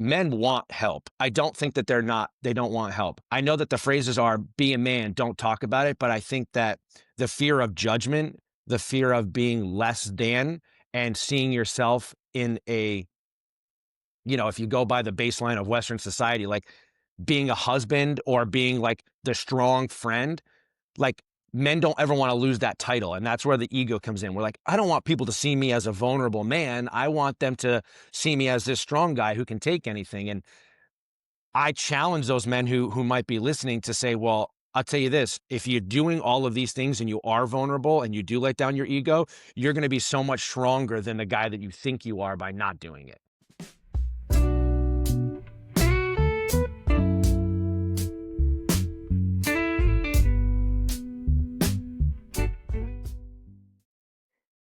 men want help. I don't think that they don't want help. I know that the phrases are be a man, don't talk about it. But I think that the fear of judgment, the fear of being less than and seeing yourself in a, if you go by the baseline of Western society, like being a husband or being like the strong friend, like men don't ever want to lose that title. And that's where the ego comes in. We're like, I don't want people to see me as a vulnerable man. I want them to see me as this strong guy who can take anything. And I challenge those men who might be listening to say, well, I'll tell you this, if you're doing all of these things and you are vulnerable and you do let down your ego, you're going to be so much stronger than the guy that you think you are by not doing it.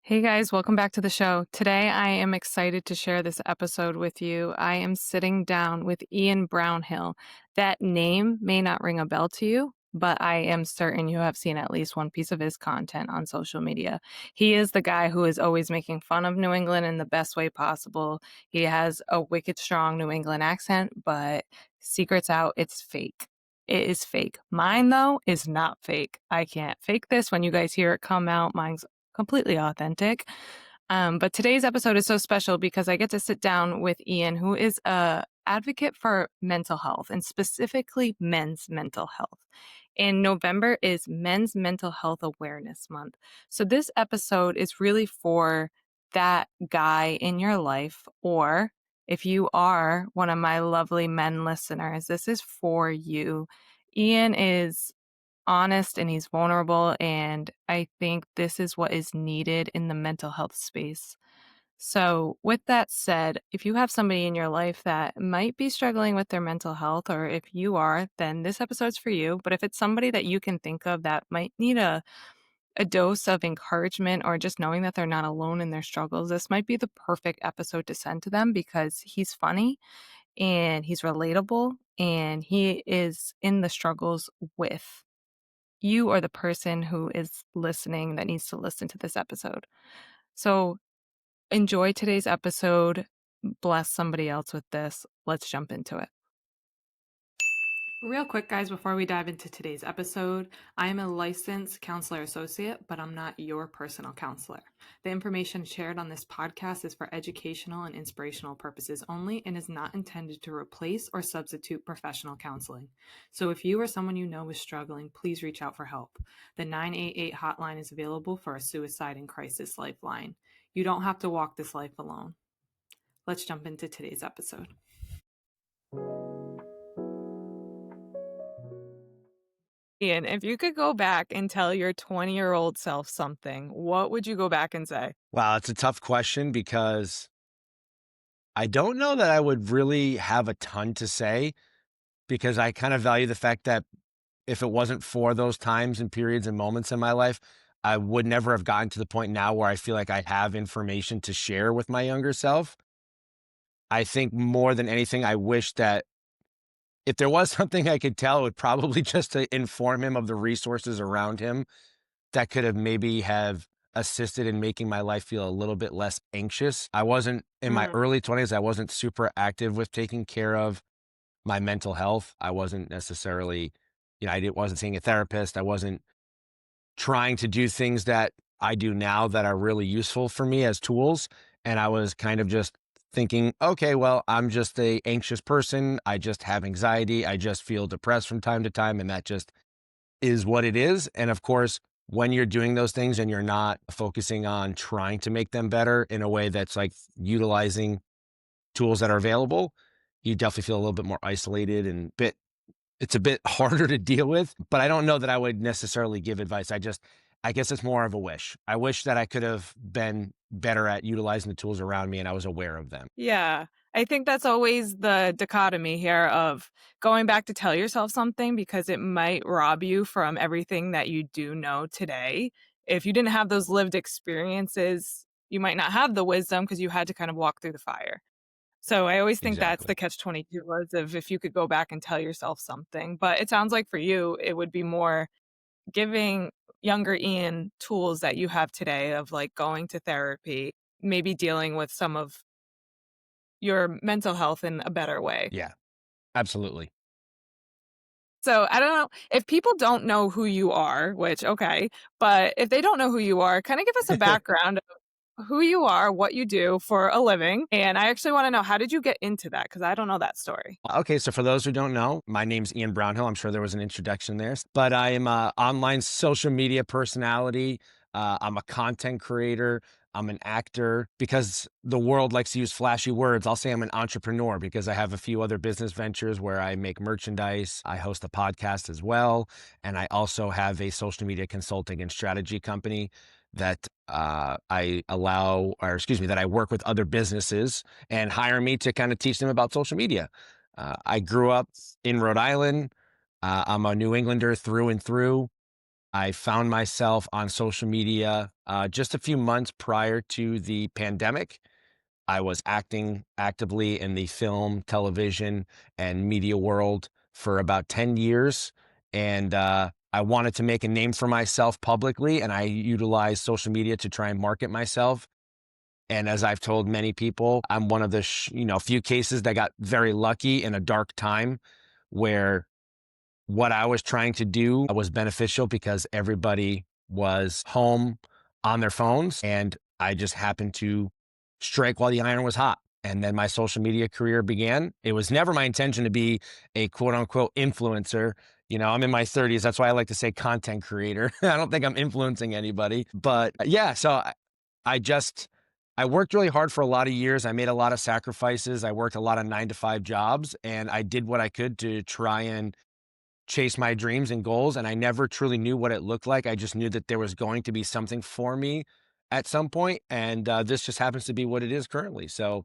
Hey guys, welcome back to the show. Today I am excited to share this episode with you. I am sitting down with Ian Brownhill. That name may not ring a bell to you, but I am certain you have seen at least one piece of his content on social media. He is the guy who is always making fun of New England in the best way possible. He has a wicked strong New England accent, but secrets out, it's fake. It is fake. Mine, though, is not fake. I can't fake this. When you guys hear it come out, mine's completely authentic. But today's episode is so special because I get to sit down with Ian, who is a advocate for mental health and specifically men's mental health. And November is Men's Mental Health Awareness Month. So this episode is really for that guy in your life, or if you are one of my lovely men listeners, this is for you. Ian is honest and he's vulnerable, and I think this is what is needed in the mental health space. So with that said, if you have somebody in your life that might be struggling with their mental health, or if you are, then this episode's for you. But if it's somebody that you can think of that might need a dose of encouragement or just knowing that they're not alone in their struggles, this might be the perfect episode to send to them because he's funny and he's relatable and he is in the struggles with you are the person who is listening that needs to listen to this episode. So enjoy today's episode. Bless somebody else with this. Let's jump into it. Real quick, guys, before we dive into today's episode, I am a licensed counselor associate, but I'm not your personal counselor. The information shared on this podcast is for educational and inspirational purposes only and is not intended to replace or substitute professional counseling. So if you or someone you know is struggling, please reach out for help. The 988 hotline is available for a suicide and crisis lifeline. You don't have to walk this life alone. Let's jump into today's episode. Ian, if you could go back and tell your 20-year-old self something, what would you go back and say? Wow, it's a tough question because I don't know that I would really have a ton to say because I kind of value the fact that if it wasn't for those times and periods and moments in my life, I would never have gotten to the point now where I feel like I have information to share with my younger self. I think more than anything, I wish that if there was something I could tell, it would probably just to inform him of the resources around him that could have maybe have assisted in making my life feel a little bit less anxious. I wasn't in my early 20s, I wasn't super active with taking care of my mental health. I wasn't necessarily, wasn't seeing a therapist. I wasn't trying to do things that I do now that are really useful for me as tools. And I was kind of just thinking, okay, well, I'm just a anxious person. I just have anxiety. I just feel depressed from time to time. And that just is what it is. And of course, when you're doing those things and you're not focusing on trying to make them better in a way that's like utilizing tools that are available, you definitely feel a little bit more isolated and it's a bit harder to deal with. But I don't know that I would necessarily give advice. I guess it's more of a wish. I wish that I could have been better at utilizing the tools around me and I was aware of them. Yeah, I think that's always the dichotomy here of going back to tell yourself something because it might rob you from everything that you do know today. If you didn't have those lived experiences, you might not have the wisdom because you had to kind of walk through the fire. So I always think that's Exactly. the catch-22 was of if you could go back and tell yourself something. But it sounds like for you, it would be more giving younger Ian tools that you have today of like going to therapy, maybe dealing with some of your mental health in a better way. Yeah, absolutely. So I don't know if people don't know who you are, which okay, but if they don't know who you are, kind of give us a background of who you are, what you do for a living. And I actually want to know, how did you get into that? Because I don't know that story. Okay, so for those who don't know, my name's Ian Brownhill. I'm sure there was an introduction there, but I am a online social media personality. I'm a content creator. I'm an actor. Because the world likes to use flashy words, I'll say I'm an entrepreneur because I have a few other business ventures where I make merchandise. I host a podcast as well. And I also have a social media consulting and strategy company that I allow, or excuse me, that I work with other businesses and hire me to kind of teach them about social media. I grew up in Rhode Island. I'm a New Englander through and through. I found myself on social media just a few months prior to the pandemic. I was acting actively in the film, television, and media world for about 10 years. And I wanted to make a name for myself publicly, and I utilized social media to try and market myself. And as I've told many people, I'm one of the few cases that got very lucky in a dark time where what I was trying to do was beneficial because everybody was home on their phones, and I just happened to strike while the iron was hot. And then my social media career began. It was never my intention to be a quote unquote influencer. I'm in my 30s. That's why I like to say content creator. I don't think I'm influencing anybody. But yeah, so I just I worked really hard for a lot of years. I made a lot of sacrifices. I worked a lot of 9 to 5 jobs, and I did what I could to try and chase my dreams and goals. And I never truly knew what it looked like. I just knew that there was going to be something for me at some point, and this just happens to be what it is currently. So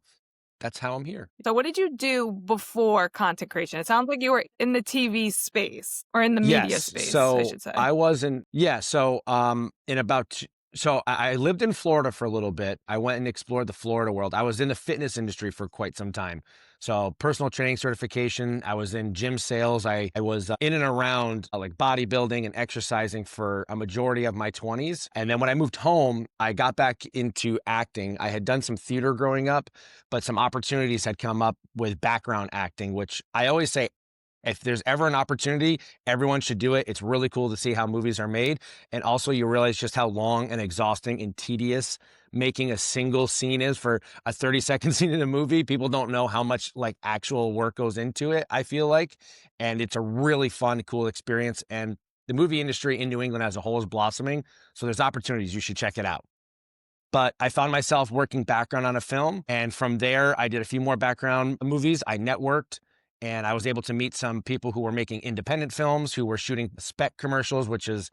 that's how I'm here. So what did you do before content creation? It sounds like you were in the TV space or in the media Yes. space, I So should say. I wasn't, yeah. So, in about, so I lived in Florida for a little bit. I went and explored the Florida world. I was in the fitness industry for quite some time. So personal training certification. I was in gym sales. I was in and around like bodybuilding and exercising for a majority of my 20s. And then when I moved home, I got back into acting. I had done some theater growing up, but some opportunities had come up with background acting, which I always say, if there's ever an opportunity, everyone should do it. It's really cool to see how movies are made. And also you realize just how long and exhausting and tedious making a single scene is for a 30-second scene in a movie. People don't know how much like actual work goes into it, I feel like. And it's a really fun, cool experience. And the movie industry in New England as a whole is blossoming. So there's opportunities. You should check it out. But I found myself working background on a film. And from there, I did a few more background movies. I networked, and I was able to meet some people who were making independent films, who were shooting spec commercials, which is,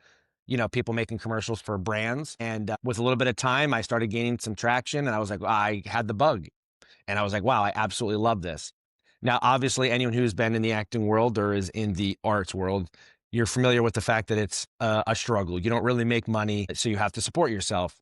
people making commercials for brands. And with a little bit of time, I started gaining some traction, and I was like, I had the bug. And I was like, wow, I absolutely love this. Now, obviously, anyone who's been in the acting world or is in the arts world, you're familiar with the fact that it's a struggle. You don't really make money, so you have to support yourself.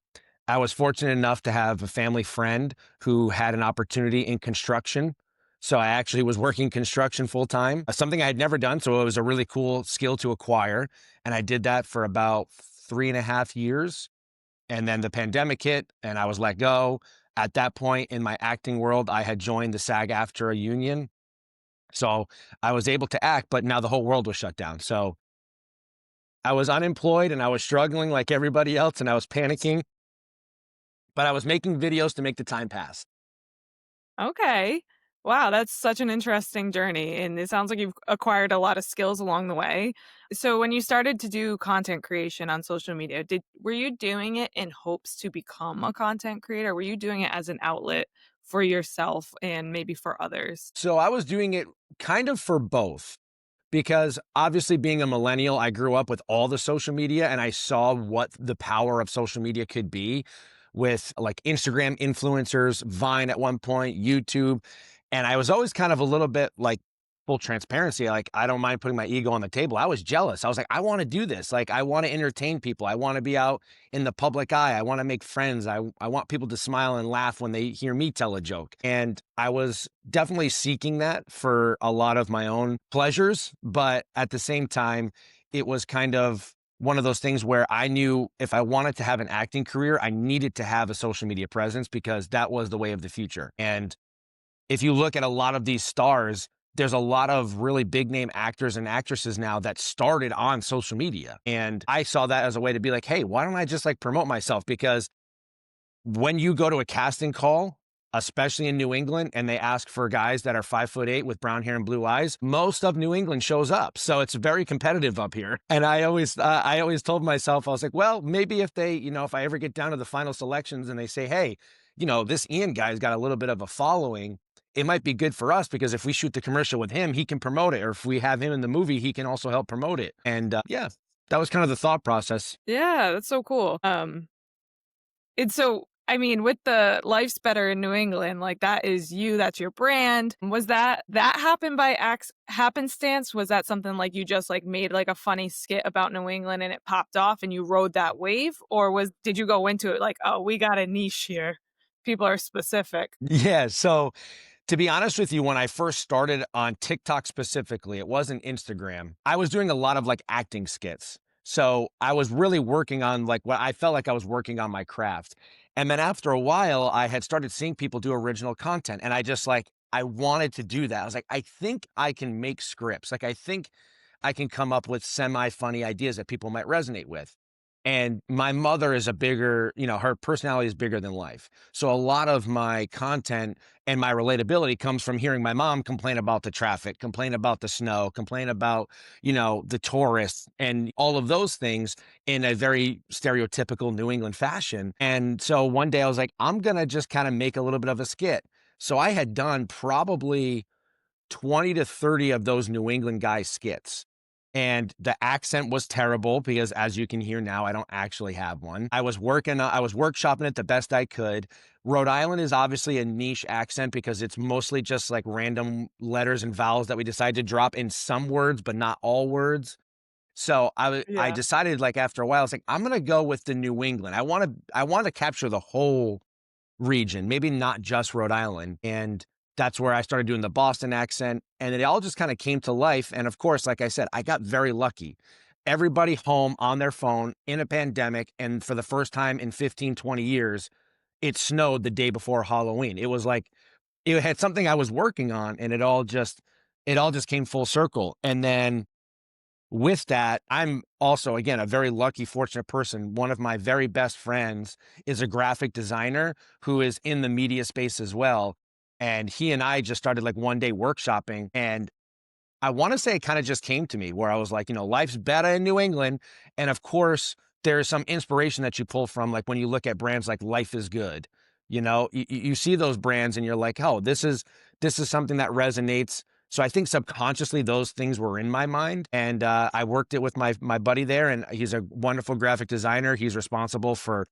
I was fortunate enough to have a family friend who had an opportunity in construction. So I actually was working construction full time, something I had never done. So it was a really cool skill to acquire. And I did that for about 3.5 years. And then the pandemic hit and I was let go. At that point in my acting world, I had joined the SAG-AFTRA union. So I was able to act, but now the whole world was shut down. So I was unemployed and I was struggling like everybody else and I was panicking, but I was making videos to make the time pass. Okay. Wow, that's such an interesting journey, and it sounds like you've acquired a lot of skills along the way. So when you started to do content creation on social media, did were you doing it in hopes to become a content creator? Were you doing it as an outlet for yourself and maybe for others? So I was doing it kind of for both. Because obviously, being a millennial, I grew up with all the social media and I saw what the power of social media could be with like Instagram influencers, Vine at one point, YouTube. And I was always kind of a little bit like, full transparency, like I don't mind putting my ego on the table. I was jealous. I was like, I want to do this. Like I want to entertain people. I want to be out in the public eye. I want to make friends. I want people to smile and laugh when they hear me tell a joke. And I was definitely seeking that for a lot of my own pleasures. But at the same time, it was kind of one of those things where I knew if I wanted to have an acting career, I needed to have a social media presence because that was the way of the future. And if you look at a lot of these stars, there's a lot of really big name actors and actresses now that started on social media. And I saw that as a way to be like, hey, why don't I just like promote myself? Because when you go to a casting call, especially in New England, and they ask for guys that are 5'8" with brown hair and blue eyes, most of New England shows up. So it's very competitive up here. And I always told myself, I was like, well, maybe if they, if I ever get down to the final selections and they say, hey, this Ian guy's got a little bit of a following, it might be good for us because if we shoot the commercial with him, he can promote it. Or if we have him in the movie, he can also help promote it. And yeah, that was kind of the thought process. Yeah, that's so cool. And so, I mean, with the Life's Better in New England, like, that is you, that's your brand. Was that happened by happenstance? Was that something, like, you just, like, made, like, a funny skit about New England and it popped off and you rode that wave? Or did you go into it like, "Oh, we got a niche here. People are specific." Yeah. So to be honest with you, when I first started on TikTok specifically, it wasn't Instagram. I was doing a lot of like acting skits. So I was really working on like what I felt like I was working on my craft. And then after a while, I had started seeing people do original content. And I just like, I wanted to do that. I was like, I think I can make scripts. Like, I think I can come up with semi funny ideas that people might resonate with. And my mother is a bigger, her personality is bigger than life. So a lot of my content and my relatability comes from hearing my mom complain about the traffic, complain about the snow, complain about, the tourists and all of those things in a very stereotypical New England fashion. And so one day I was like, I'm going to just kind of make a little bit of a skit. So I had done probably 20 to 30 of those New England guy skits. And the accent was terrible because as you can hear now, I don't actually have one. I was workshopping it the best I could. Rhode Island is obviously a niche accent because it's mostly just like random letters and vowels that we decided to drop in some words, but not all words. So I Yeah. decided like after a while, I was like, I'm gonna go with the New England. I want to capture the whole region, maybe not just Rhode Island. And that's where I started doing the Boston accent. And it all just kind of came to life. And of course, like I said, I got very lucky. Everybody home on their phone in a pandemic. And for the first time in 15, 20 years, it snowed the day before Halloween. It was like, it had something I was working on and it all just came full circle. And then with that, I'm also, again, a very lucky, fortunate person. One of my very best friends is a graphic designer who is in the media space as well. And he and I just started like one day workshopping. And I want to say it kind of just came to me where I was like, life's better in New England. And of course, there's some inspiration that you pull from, like when you look at brands like Life is Good. You see those brands and you're like, oh, this is something that resonates. So I think subconsciously those things were in my mind, and I worked it with my buddy there, and he's a wonderful graphic designer. He's responsible for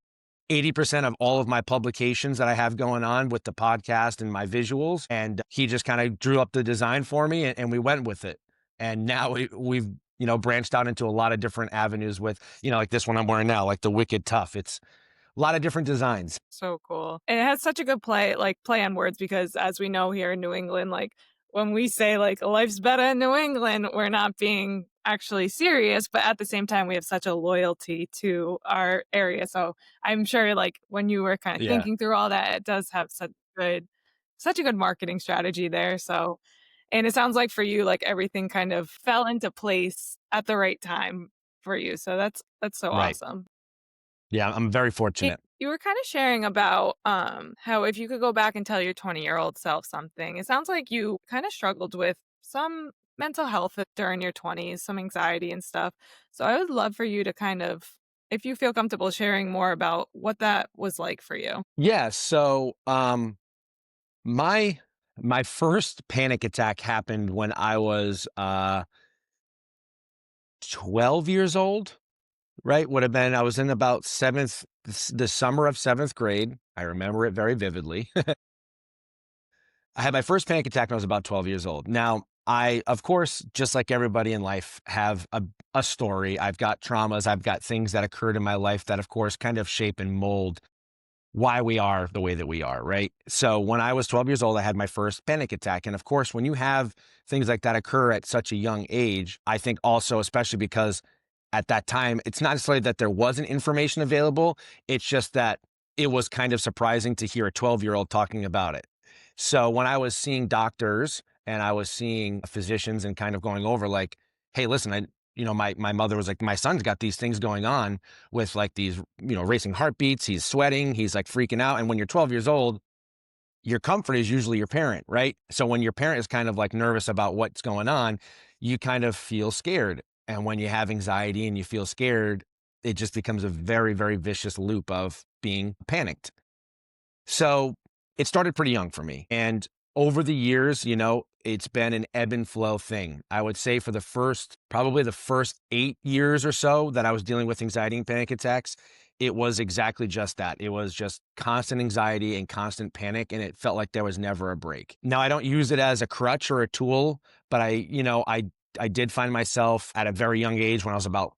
80% of all of my publications that I have going on with the podcast and my visuals. And he just kind of drew up the design for me and we went with it. And now we've, branched out into a lot of different avenues with, like this one I'm wearing now, like the Wicked Tough. It's a lot of different designs. So cool. And it has such a good play on words because as we know here in New England, like when we say like life's better in New England, we're not being actually serious, but at the same time we have such a loyalty to our area. So I'm sure like when you were kind of Yeah. thinking through all that, it does have such a good marketing strategy there. So and it sounds like for you, like everything kind of fell into place at the right time for you. So that's so Right. awesome. Yeah. I'm very It fortunate. You were kinda sharing about, how if you could go back and tell your 20-year-old self something, it sounds like you kinda struggled with some mental health during your 20s, some anxiety and stuff. So I would love for you to kind of if you feel comfortable sharing more about what that was like for you. Yeah. So, my, my first panic attack happened when I was, 12 years old. Right? Would have been I was in about 7th the summer of 7th grade. I remember it very vividly. I had my first panic attack when I was about 12 years old. Now, I, of course, just like everybody in life, have a story. I've got traumas. I've got things that occurred in my life that, of course, kind of shape and mold why we are the way that we are, right? So when I was 12 years old, I had my first panic attack. And of course, when you have things like that occur at such a young age, I think also, especially because at that time, it's not necessarily that there wasn't information available. It's just that it was kind of surprising to hear a 12-year-old talking about it. So when I was seeing doctors and I was seeing physicians and kind of going over like, hey, listen, my mother was like, my son's got these things going on with like these, racing heartbeats. He's sweating. He's like freaking out. And when you're 12 years old, your comfort is usually your parent, right? So when your parent is kind of like nervous about what's going on, you kind of feel scared. And when you have anxiety and you feel scared, it just becomes a very, very vicious loop of being panicked. So it started pretty young for me. And over the years, it's been an ebb and flow thing. I would say for probably the first 8 years or so that I was dealing with anxiety and panic attacks, it was exactly just that. It was just constant anxiety and constant panic. And it felt like there was never a break. Now, I don't use it as a crutch or a tool, but I did find myself at a very young age when I was about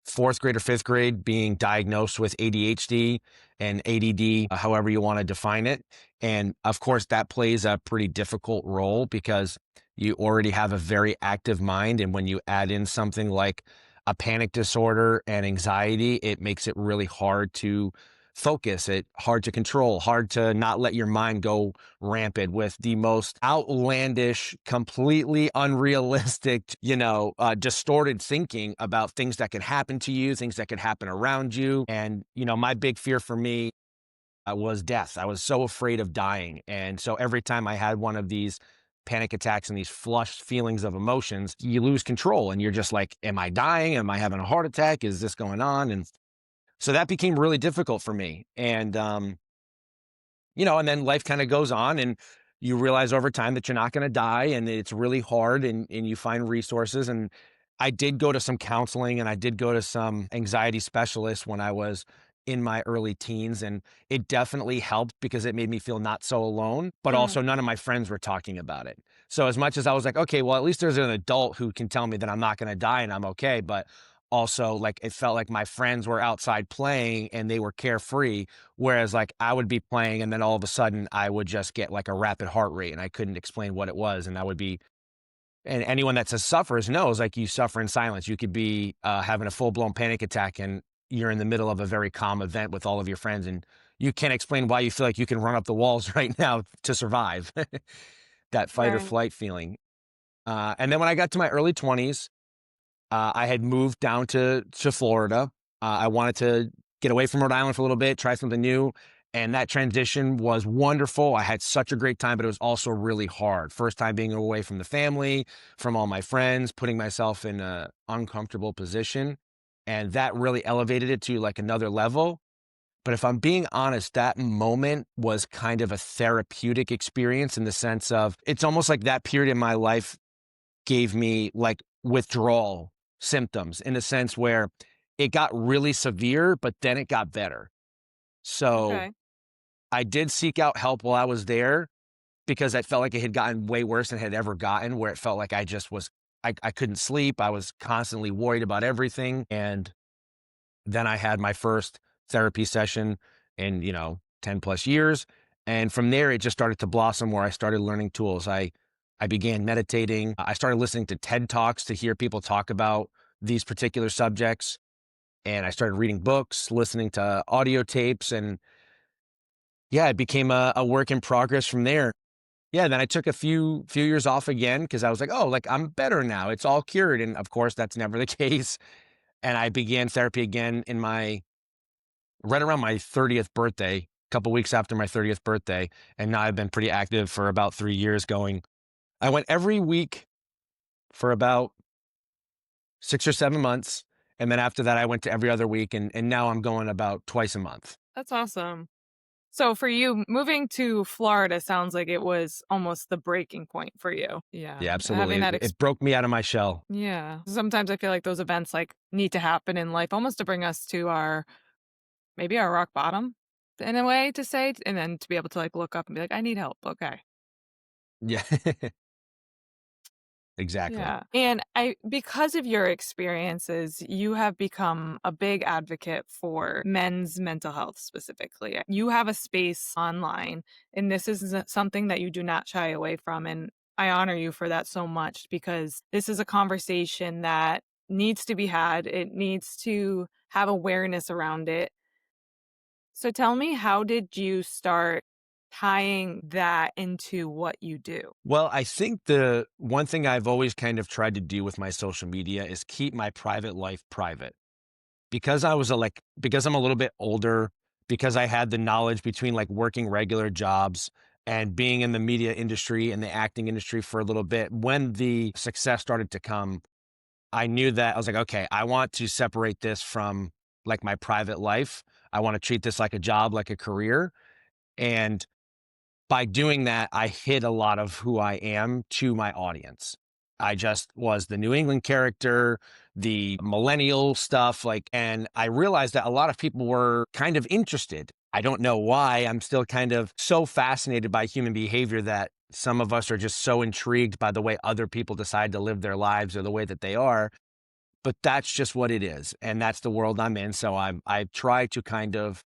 fourth grade or fifth grade being diagnosed with ADHD and ADD, however you want to define it. And of course, that plays a pretty difficult role because you already have a very active mind. And when you add in something like a panic disorder and anxiety, it makes it really hard to focus, it hard to control, hard to not let your mind go rampant with the most outlandish, completely unrealistic, distorted thinking about things that could happen to you, things that could happen around you. And, my big fear for me was death. I was so afraid of dying. And so every time I had one of these panic attacks and these flushed feelings of emotions, you lose control and you're just like, am I dying? Am I having a heart attack? Is this going on? And so that became really difficult for me. And then life kind of goes on and you realize over time that you're not going to die and it's really hard and you find resources. And I did go to some counseling and I did go to some anxiety specialists when I was in my early teens. And it definitely helped because it made me feel not so alone, but Mm, also none of my friends were talking about it. So as much as I was like, okay, well, at least there's an adult who can tell me that I'm not going to die and I'm okay. But also like it felt like my friends were outside playing and they were carefree. Whereas like I would be playing and then all of a sudden I would just get like a rapid heart rate and I couldn't explain what it was. And I would be, and anyone that suffers knows like you suffer in silence. You could be having a full blown panic attack and you're in the middle of a very calm event with all of your friends and you can't explain why you feel like you can run up the walls right now to survive that fight or right. flight feeling. And then when I got to my early 20s, I had moved down to Florida. I wanted to get away from Rhode Island for a little bit, try something new, and that transition was wonderful. I had such a great time, but it was also really hard. First time being away from the family, from all my friends, putting myself in an uncomfortable position, and that really elevated it to like another level. But if I'm being honest, that moment was kind of a therapeutic experience in the sense of it's almost like that period in my life gave me like withdrawal symptoms in a sense where it got really severe, but then it got better. So Okay. I did seek out help while I was there because I felt like it had gotten way worse than it had ever gotten, where it felt like I just was, I couldn't sleep. I was constantly worried about everything. And then I had my first therapy session in, 10 plus years. And from there, it just started to blossom where I started learning tools. I began meditating. I started listening to TED Talks to hear people talk about these particular subjects. And I started reading books, listening to audio tapes. And yeah, it became a work in progress from there. Yeah, then I took a few years off again because I was like, oh, like I'm better now. It's all cured. And of course, that's never the case. And I began therapy again in my right around my 30th birthday, a couple weeks after my 30th birthday. And now I've been pretty active for about 3 years going. I went every week for about 6 or 7 months. And then after that, I went to every other week. And now I'm going about twice a month. That's awesome. So for you, moving to Florida sounds like it was almost the breaking point for you. Yeah. Yeah, Having absolutely. that It broke me out of my shell. yeah. Sometimes I feel like those events like need to happen in life almost to bring us to our maybe our rock bottom in a way to say and then to be able to like look up and be like, I need help. Okay. Yeah, exactly. Yeah. And I because of your experiences, you have become a big advocate for men's mental health specifically. You have a space online and this is something that you do not shy away from and I honor you for that so much because this is a conversation that needs to be had. It needs to have awareness around it. So tell me, how did you start tying that into what you do? Well, I think the one thing I've always kind of tried to do with my social media is keep my private life private. Because I was because I'm a little bit older, because I had the knowledge between like working regular jobs and being in the media industry and the acting industry for a little bit, when the success started to come, I knew that I was like, okay, I want to separate this from like my private life. I want to treat this like a job, like a career. And by doing that, I hid a lot of who I am to my audience. I just was the New England character, the millennial stuff, like, and I realized that a lot of people were kind of interested. I don't know why. I'm still kind of so fascinated by human behavior that some of us are just so intrigued by the way other people decide to live their lives or the way that they are. But that's just what it is. And that's the world I'm in. So I try to kind of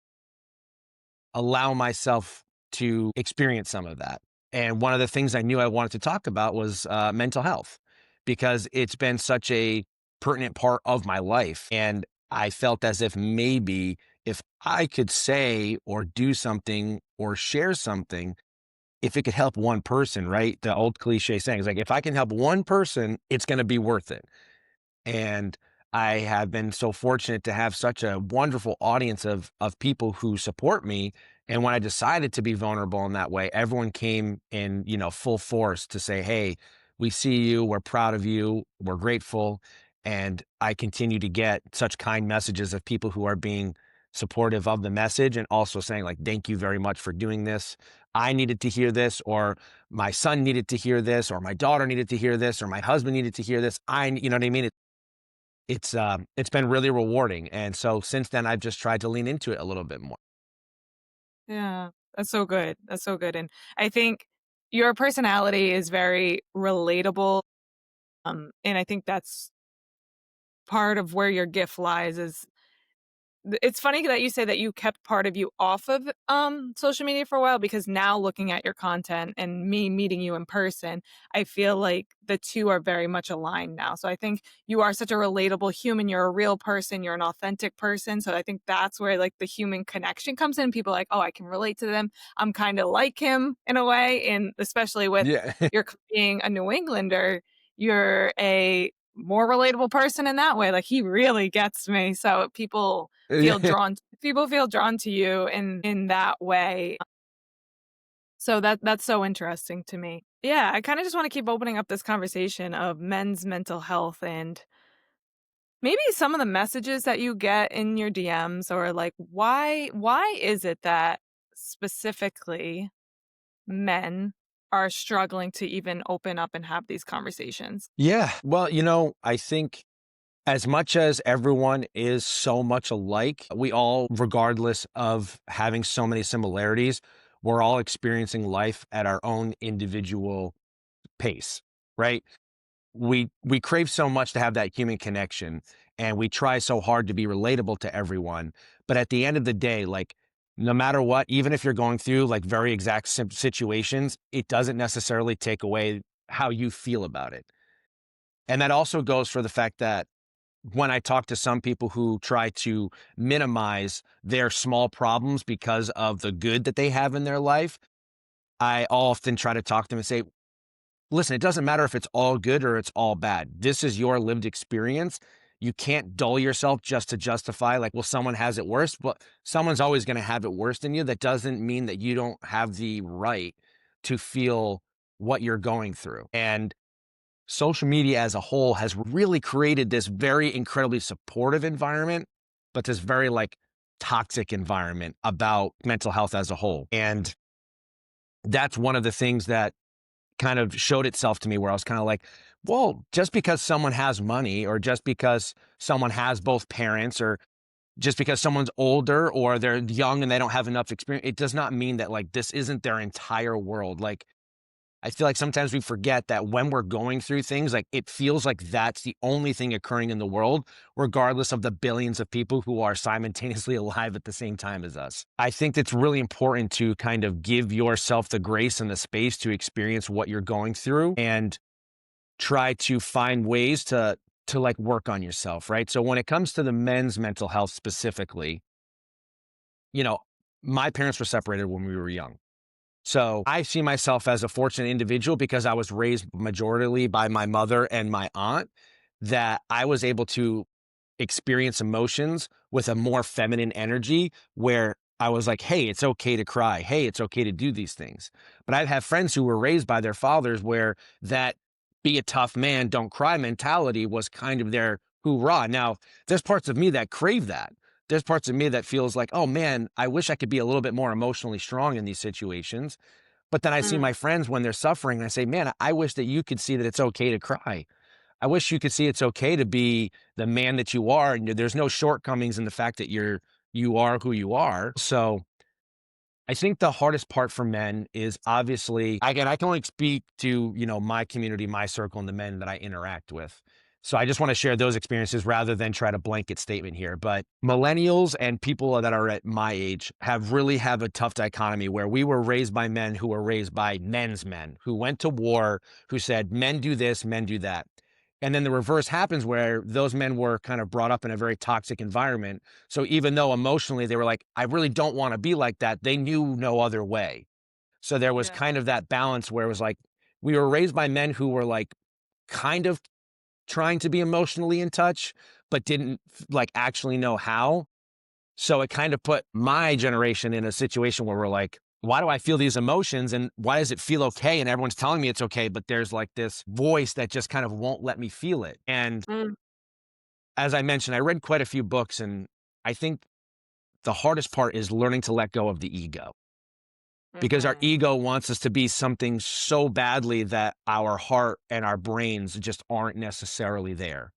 allow myself to experience some of that. And one of the things I knew I wanted to talk about was mental health because it's been such a pertinent part of my life. And I felt as if maybe if I could say or do something or share something, if it could help one person, right? The old cliche saying is like, if I can help one person, it's going to be worth it. And I have been so fortunate to have such a wonderful audience of people who support me. And when I decided to be vulnerable in that way, everyone came in, full force to say, "Hey, we see you. We're proud of you. We're grateful." And I continue to get such kind messages of people who are being supportive of the message and also saying like, "Thank you very much for doing this. I needed to hear this, or my son needed to hear this, or my daughter needed to hear this, or my husband needed to hear this." You know what I mean? It's been really rewarding, and so since then, I've just tried to lean into it a little bit more. Yeah, that's so good. That's so good. And I think your personality is very relatable. And I think that's part of where your gift lies is it's funny that you say that you kept part of you off of, social media for a while because now looking at your content and me meeting you in person, I feel like the 2 are very much aligned now. So I think you are such a relatable human, you're a real person, you're an authentic person, so I think that's where, like, the human connection comes in. People are like, "Oh, I can relate to them. I'm kinda like him in a way," and especially with Yeah. your being a New Englander, you're a more relatable person in that way, like, he really gets me, so Yeah. people feel drawn to you in that way. So that's so interesting to me. Yeah, I kinda just wanna keep opening up this conversation of men's mental health and maybe some of the messages that you get in your DMs or, like, why is it that specifically men are struggling to even open up and have these conversations? Yeah, well, I think as much as everyone is so much alike, we all, regardless of having so many similarities, we're all experiencing life at our own individual pace, right? We crave so much to have that human connection, and we try so hard to be relatable to everyone, but at the end of the day, like, no matter what, even if you're going through like very exact situations, it doesn't necessarily take away how you feel about it. And that also goes for the fact that when I talk to some people who try to minimize their small problems because of the good that they have in their life, I often try to talk to them and say, listen, it doesn't matter if it's all good or it's all bad. This is your lived experience. You can't dull yourself just to justify, like, well, someone has it worse. But someone's always going to have it worse than you. That doesn't mean that you don't have the right to feel what you're going through. And social media as a whole has really created this very incredibly supportive environment, but this very like toxic environment about mental health as a whole. And that's one of the things that kind of showed itself to me where I was kind of like, well, just because someone has money or just because someone has both parents or just because someone's older or they're young and they don't have enough experience, it does not mean that like this isn't their entire world. Like I feel like sometimes we forget that when we're going through things, like it feels like that's the only thing occurring in the world, regardless of the billions of people who are simultaneously alive at the same time as us. I think it's really important to kind of give yourself the grace and the space to experience what you're going through and try to find ways to like work on yourself, right? So when it comes to the men's mental health specifically, you know, my parents were separated when we were young. So I see myself as a fortunate individual because I was raised majoritarily by my mother and my aunt, that I was able to experience emotions with a more feminine energy where I was like, hey, it's okay to cry. Hey, it's okay to do these things. But I have friends who were raised by their fathers where that be a tough man, don't cry mentality was kind of their hoorah. Now, there's parts of me that crave that. There's parts of me that feels like, oh man, I wish I could be a little bit more emotionally strong in these situations. But then I see Mm, my friends when they're suffering, and I say, man, I wish that you could see that it's okay to cry. I wish you could see it's okay to be the man that you are, and there's no shortcomings in the fact that you are who you are. So I think the hardest part for men is obviously, again, I can only speak to, my community, my circle, and the men that I interact with. So I just want to share those experiences rather than try to blanket statement here. But millennials and people that are at my age have a tough dichotomy where we were raised by men who were raised by men's men who went to war, who said, men do this, men do that. And then the reverse happens where those men were kind of brought up in a very toxic environment, so even though emotionally they were like, I really don't want to be like that, they knew no other way. So there was yeah. kind of that balance where it was like, we were raised by men who were like kind of trying to be emotionally in touch, but didn't like actually know how. So it kind of put my generation in a situation where we're like, why do I feel these emotions and why does it feel okay? And everyone's telling me it's okay, but there's like this voice that just kind of won't let me feel it. And Mm, as I mentioned, I read quite a few books, and I think the hardest part is learning to let go of the ego because our mhm. ego wants us to be something so badly that our heart and our brains just aren't necessarily there.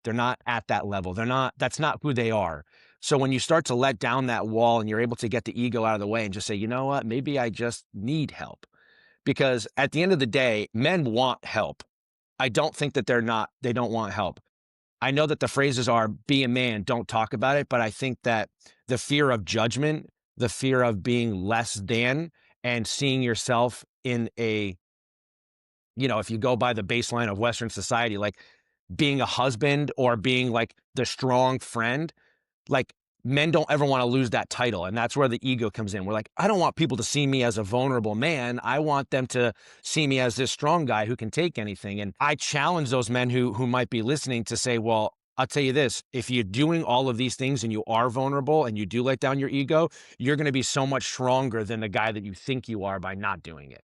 They're not at that level. That's not who they are. So when you start to let down that wall and you're able to get the ego out of the way and just say, you know what, maybe I just need help. Because at the end of the day, men want help. I don't think that they don't want help. I know that the phrases are be a man, don't talk about it, but I think that the fear of judgment, the fear of being less than, and seeing yourself in if you go by the baseline of Western society, like being a husband or being like the strong friend, like men don't ever want to lose that title. And that's where the ego comes in. We're like, I don't want people to see me as a vulnerable man. I want them to see me as this strong guy who can take anything. And I challenge those men who might be listening to say, well, I'll tell you this, if you're doing all of these things and you are vulnerable and you do let down your ego, you're going to be so much stronger than the guy that you think you are by not doing it.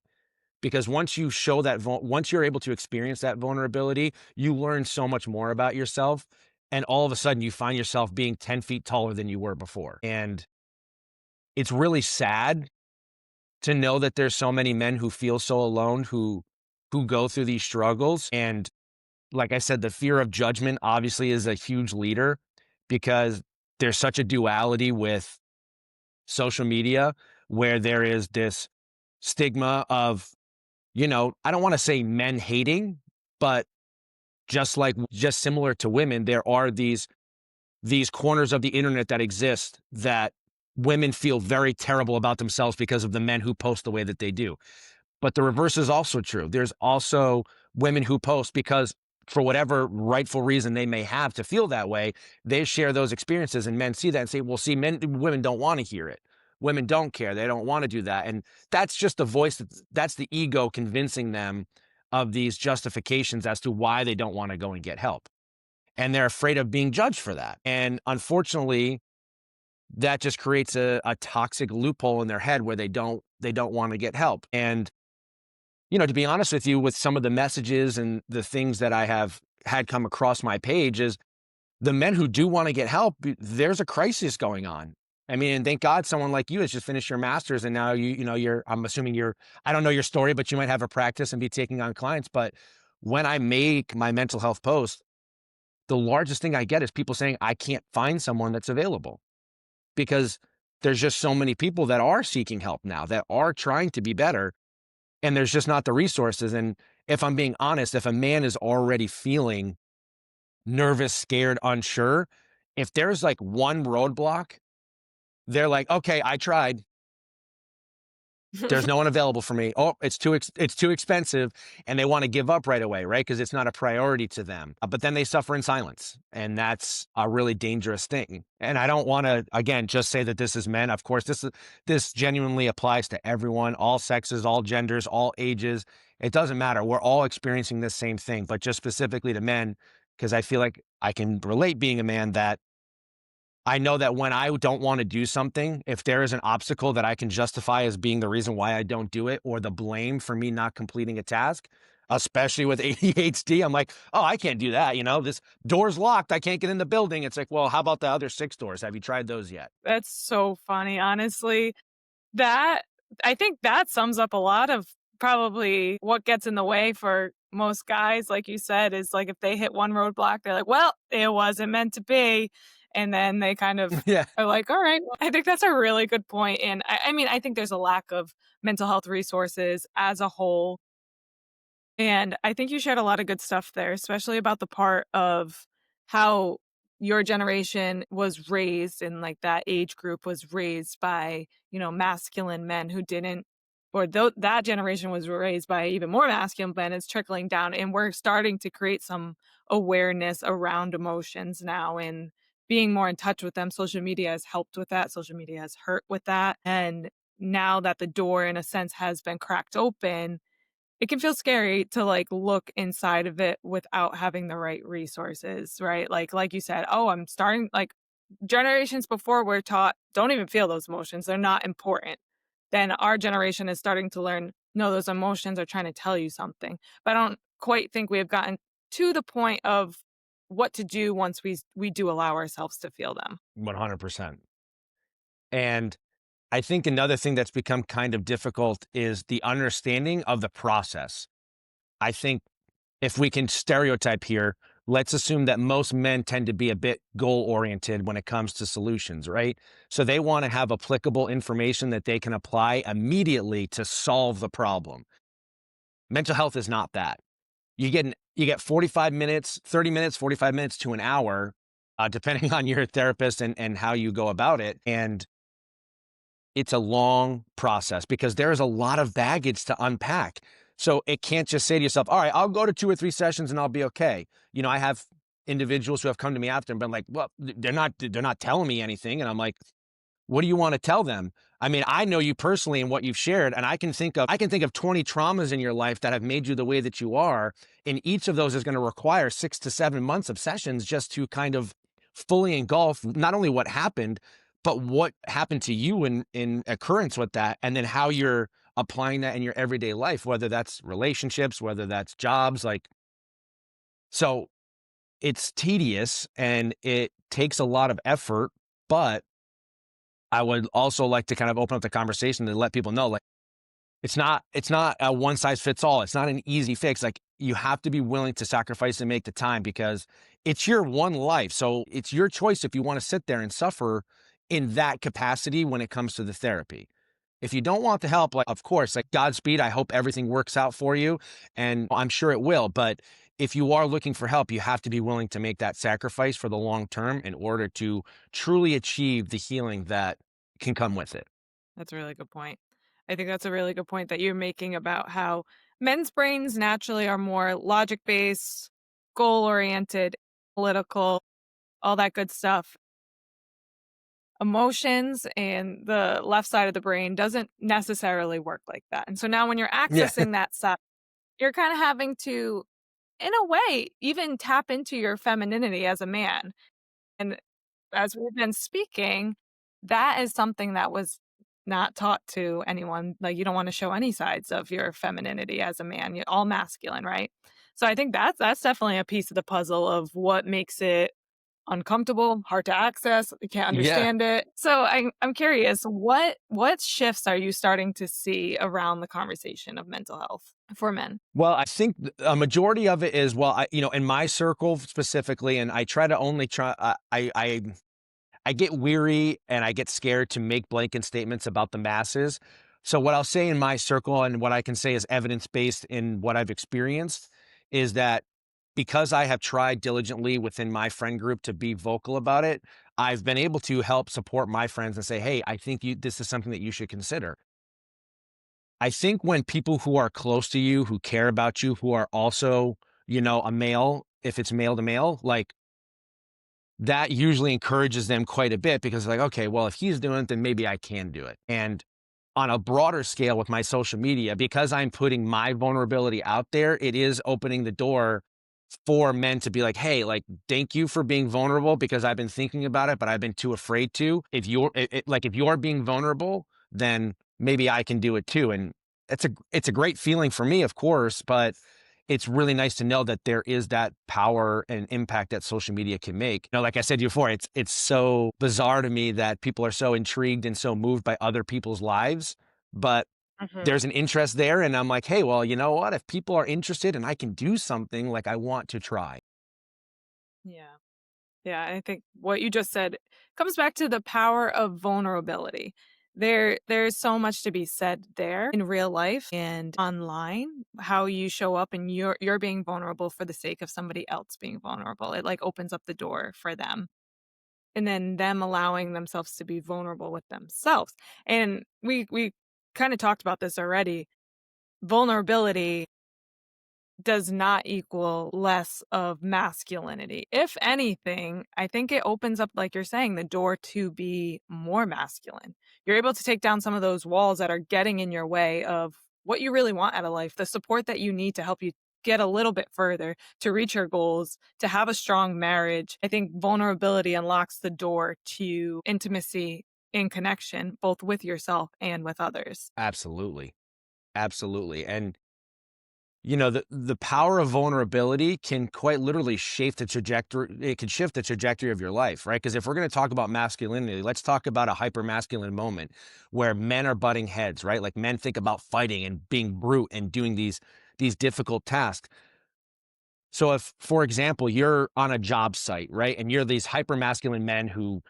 Because once you show that, once you're able to experience that vulnerability, you learn so much more about yourself. And all of a sudden, you find yourself being 10 feet taller than you were before. And it's really sad to know that there's so many men who feel so alone, who go through these struggles. And like I said, the fear of judgment obviously is a huge leader because there's such a duality with social media where there is this stigma of, I don't want to say men hating, but just similar to women, there are these corners of the internet that exist that women feel very terrible about themselves because of the men who post the way that they do. But the reverse is also true. There's also women who post because for whatever rightful reason they may have to feel that way, they share those experiences and men see that and say, well, see, women don't want to hear it. Women don't care. They don't want to do that. And that's just the voice that's the ego convincing them of these justifications as to why they don't want to go and get help. And they're afraid of being judged for that. And unfortunately, that just creates a toxic loophole in their head where they don't want to get help. And to be honest with you, with some of the messages and the things that I have had come across my page is the men who do want to get help, there's a crisis going on. I mean, and thank God someone like you has just finished your master's and now I'm assuming I don't know your story, but you might have a practice and be taking on clients. But when I make my mental health post, the largest thing I get is people saying, I can't find someone that's available because there's just so many people that are seeking help now that are trying to be better and there's just not the resources. And if I'm being honest, if a man is already feeling nervous, scared, unsure, if there's like one roadblock, they're like, okay, I tried. There's no one available for me. Oh, it's too expensive, and they wanna give up right away, right? Because it's not a priority to them, but then they suffer in silence, and that's a really dangerous thing, and I don't wanna, again, just say that this is men. Of course, this genuinely applies to everyone, all sexes, all genders, all ages. It doesn't matter. We're all experiencing this same thing, but just specifically to men, because I feel like I can relate being a man that I know that when I don't wanna do something, if there is an obstacle that I can justify as being the reason why I don't do it or the blame for me not completing a task, especially with ADHD, I'm like, "Oh, I can't do that, this door's locked, I can't get in the building." It's like, "Well, how about the other 6 doors? Have you tried those yet?" That's so funny, honestly. That I think that sums up a lot of probably what gets in the way for most guys, like you said, is like if they hit one roadblock, they're like, "Well, it wasn't meant to be." And then they kind of Yeah. are like, "All right." Well, I think that's a really good point. And I mean, I think there's a lack of mental health resources as a whole. And I think you shared a lot of good stuff there, especially about the part of how your generation was raised and like that age group was raised by, masculine men who didn't, or that generation was raised by even more masculine men. It's trickling down. And we're starting to create some awareness around emotions now and being more in touch with them. Social media has helped with that. Social media has hurt with that. And now that the door, in a sense, has been cracked open, it can feel scary to, like, look inside of it without having the right resources, right? Like you said, "Oh, I'm starting," like, generations before were taught, "Don't even feel those emotions, they're not important." Then our generation is starting to learn, "No, those emotions are trying to tell you something." But I don't quite think we have gotten to the point of what to do once we do allow ourselves to feel them. 100%. And I think another thing that's become kind of difficult is the understanding of the process. I think if we can stereotype here, let's assume that most men tend to be a bit goal oriented when it comes to solutions, right? So they want to have applicable information that they can apply immediately to solve the problem. Mental health is not that. You get 45 minutes, 30 minutes, 45 minutes to an hour, depending on your therapist and how you go about it. And it's a long process because there's a lot of baggage to unpack. So it can't just say to yourself, all right, I'll go to 2 or 3 sessions and I'll be okay. I have individuals who have come to me after and been like, well, they're not telling me anything. And I'm like, what do you want to tell them? I mean, I know you personally and what you've shared, and I can think of 20 traumas in your life that have made you the way that you are. And each of those is going to require 6 to 7 months of sessions just to kind of fully engulf not only what happened, but what happened to you in occurrence with that, and then how you're applying that in your everyday life, whether that's relationships, whether that's jobs, like so it's tedious and it takes a lot of effort, but I would also like to kind of open up the conversation to let people know, like, it's not a one size fits all. It's not an easy fix. Like, you have to be willing to sacrifice and make the time because it's your one life. So it's your choice if you want to sit there and suffer in that capacity when it comes to the therapy. If you don't want the help, like, of course, like, Godspeed. I hope everything works out for you, and I'm sure it will. But if you are looking for help, you have to be willing to make that sacrifice for the long term in order to truly achieve the healing that can come with it. That's a really good point. I think that's a really good point that you're making about how men's brains naturally are more logic based, goal oriented, political, all that good stuff. Emotions and the left side of the brain doesn't necessarily work like that. And so now when you're Yeah. accessing that side, you're kind of having to, in a way, even tap into your femininity as a man. And as we've been speaking, that is something that was not taught to anyone. Like, you don't wanna show any sides of your femininity as a man, you're all masculine, right? So I think that's definitely a piece of the puzzle of what makes it uncomfortable, hard to access, you can't Yeah. understand it. So I'm curious, what shifts are you starting to see around the conversation of mental health for men? Well, I think a majority of it is, well, in my circle specifically, and I try to only try. I get weary and I get scared to make blanket statements about the masses. So what I'll say in my circle and what I can say is evidence based in what I've experienced is that because I have tried diligently within my friend group to be vocal about it, I've been able to help support my friends and say, "Hey, I think this is something that you should consider." I think when people who are close to you, who care about you, who are also, a male, if it's male to male, like that usually encourages them quite a bit because like, okay, well, if he's doing it, then maybe I can do it. And on a broader scale with my social media, because I'm putting my vulnerability out there, it is opening the door for men to be like, hey, like, thank you for being vulnerable because I've been thinking about it, but I've been too afraid to. If you're like, if you're being vulnerable, then maybe I can do it too. And it's a great feeling for me, of course, but it's really nice to know that there is that power and impact that social media can make. Like I said before, it's so bizarre to me that people are so intrigued and so moved by other people's lives, but Mhm. there's an interest there, and I'm like, hey, well, you know what? If people are interested and I can do something, like I want to try. Yeah. Yeah, I think what you just said comes back to the power of vulnerability. There's so much to be said there in real life and online, how you show up and you're being vulnerable for the sake of somebody else being vulnerable. It like opens up the door for them. And then them allowing themselves to be vulnerable with themselves. And we kind of talked about this already. Vulnerability does not equal less of masculinity. If anything, I think it opens up, like you're saying, the door to be more masculine. You're able to take down some of those walls that are getting in your way of what you really want out of life, the support that you need to help you get a little bit further, to reach your goals, to have a strong marriage. I think vulnerability unlocks the door to intimacy and connection, both with yourself and with others. Absolutely. Absolutely. And the power of vulnerability can quite literally shape the trajectory. It can shift the trajectory of your life, right? Because if we're going to talk about masculinity, let's talk about a hyper masculine moment where men are butting heads, right? Like men think about fighting and being brute and doing these difficult tasks. So if, for example, you're on a job site, right, and you're these hyper masculine men who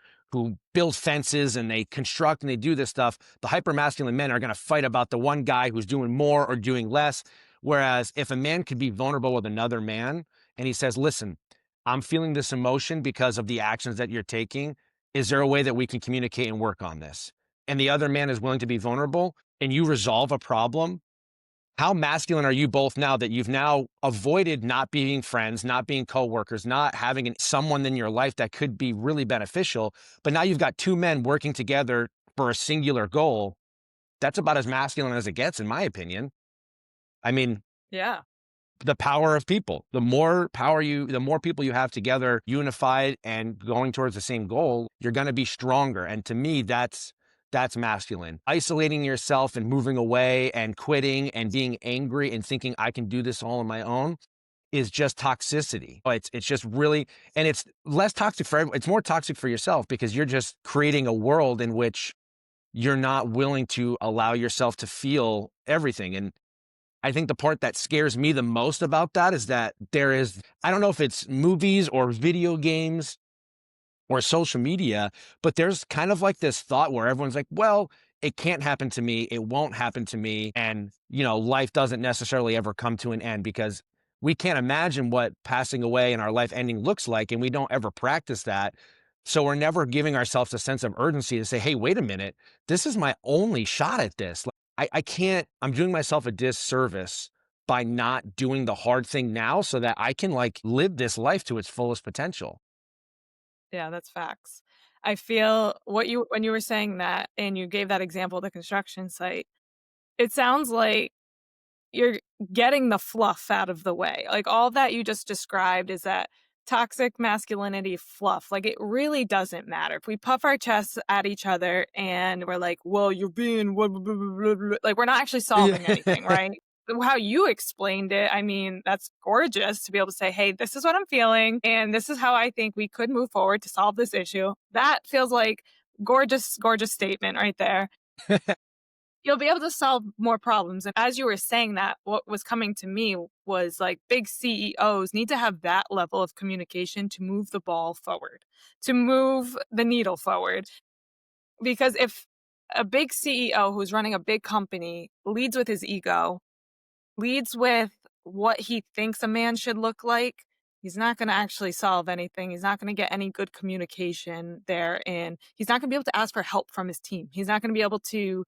build fences and they construct and they do this stuff, the hyper masculine men are going to fight about the one guy who's doing more or doing less. Whereas if a man could be vulnerable with another man and he says, "Listen, I'm feeling this emotion because of the actions that you're taking. Is there a way that we can communicate and work on this?" And the other man is willing to be vulnerable, and you resolve a problem. How masculine are you both now that you've now avoided not being friends, not being coworkers, not having someone in your life that could be really beneficial, but now you've got two men working together for a singular goal. That's about as masculine as it gets, in my opinion. I mean, Yeah. the power of people. The more people you have together, unified and going towards the same goal, you're going to be stronger. And to me, that's masculine. Isolating yourself and moving away and quitting and being angry and thinking I can do this all on my own is just toxicity. It's just really, and it's less toxic for everyone. It's more toxic for yourself because you're just creating a world in which you're not willing to allow yourself to feel everything. And I think the part that scares me the most about that is that I don't know if it's movies or video games or social media, but there's kind of like this thought where everyone's like, well, it can't happen to me. It won't happen to me. And, life doesn't necessarily ever come to an end because we can't imagine what passing away and our life ending looks like. And we don't ever practice that. So we're never giving ourselves a sense of urgency to say, hey, wait a minute, this is my only shot at this. Like, I can't, I'm doing myself a disservice by not doing the hard thing now so that I can like live this life to its fullest potential. Yeah, that's facts. I feel what you when you were saying that and you gave that example of the construction site, it sounds like you're getting the fluff out of the way. Like all that you just described is that toxic masculinity fluff. Like it really doesn't matter. If we puff our chests at each other and we're like, well, you're being like we're not actually Yeah. solving anything, right? How you explained it, I mean, that's gorgeous to be able to say, hey, this is what I'm feeling, and this is how I think we could move forward to solve this issue. That feels like gorgeous, gorgeous statement right there. You'll be able to solve more problems. And as you were saying that, what was coming to me was like big CEOs need to have that level of communication to move the ball forward, to move the needle forward. Because if a big CEO who's running a big company leads with his ego, leads with what he thinks a man should look like, he's not going to actually solve anything. He's not going to get any good communication there. And he's not going to be able to ask for help from his team. He's not going to be able to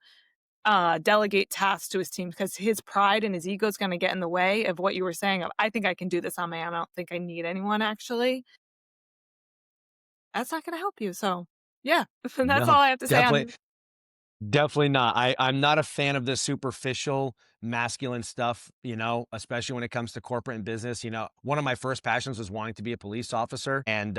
delegate tasks to his team because his pride and his ego is gonna get in the way of what you were saying of, "I think I can do this on my own. I don't think I need anyone actually." That's not gonna help you, so, yeah, that's all No, I have to say definitely, on. definitely not. I'm not a fan of the superficial masculine stuff, especially when it comes to corporate and business. One of my first passions was wanting to be a police officer. And,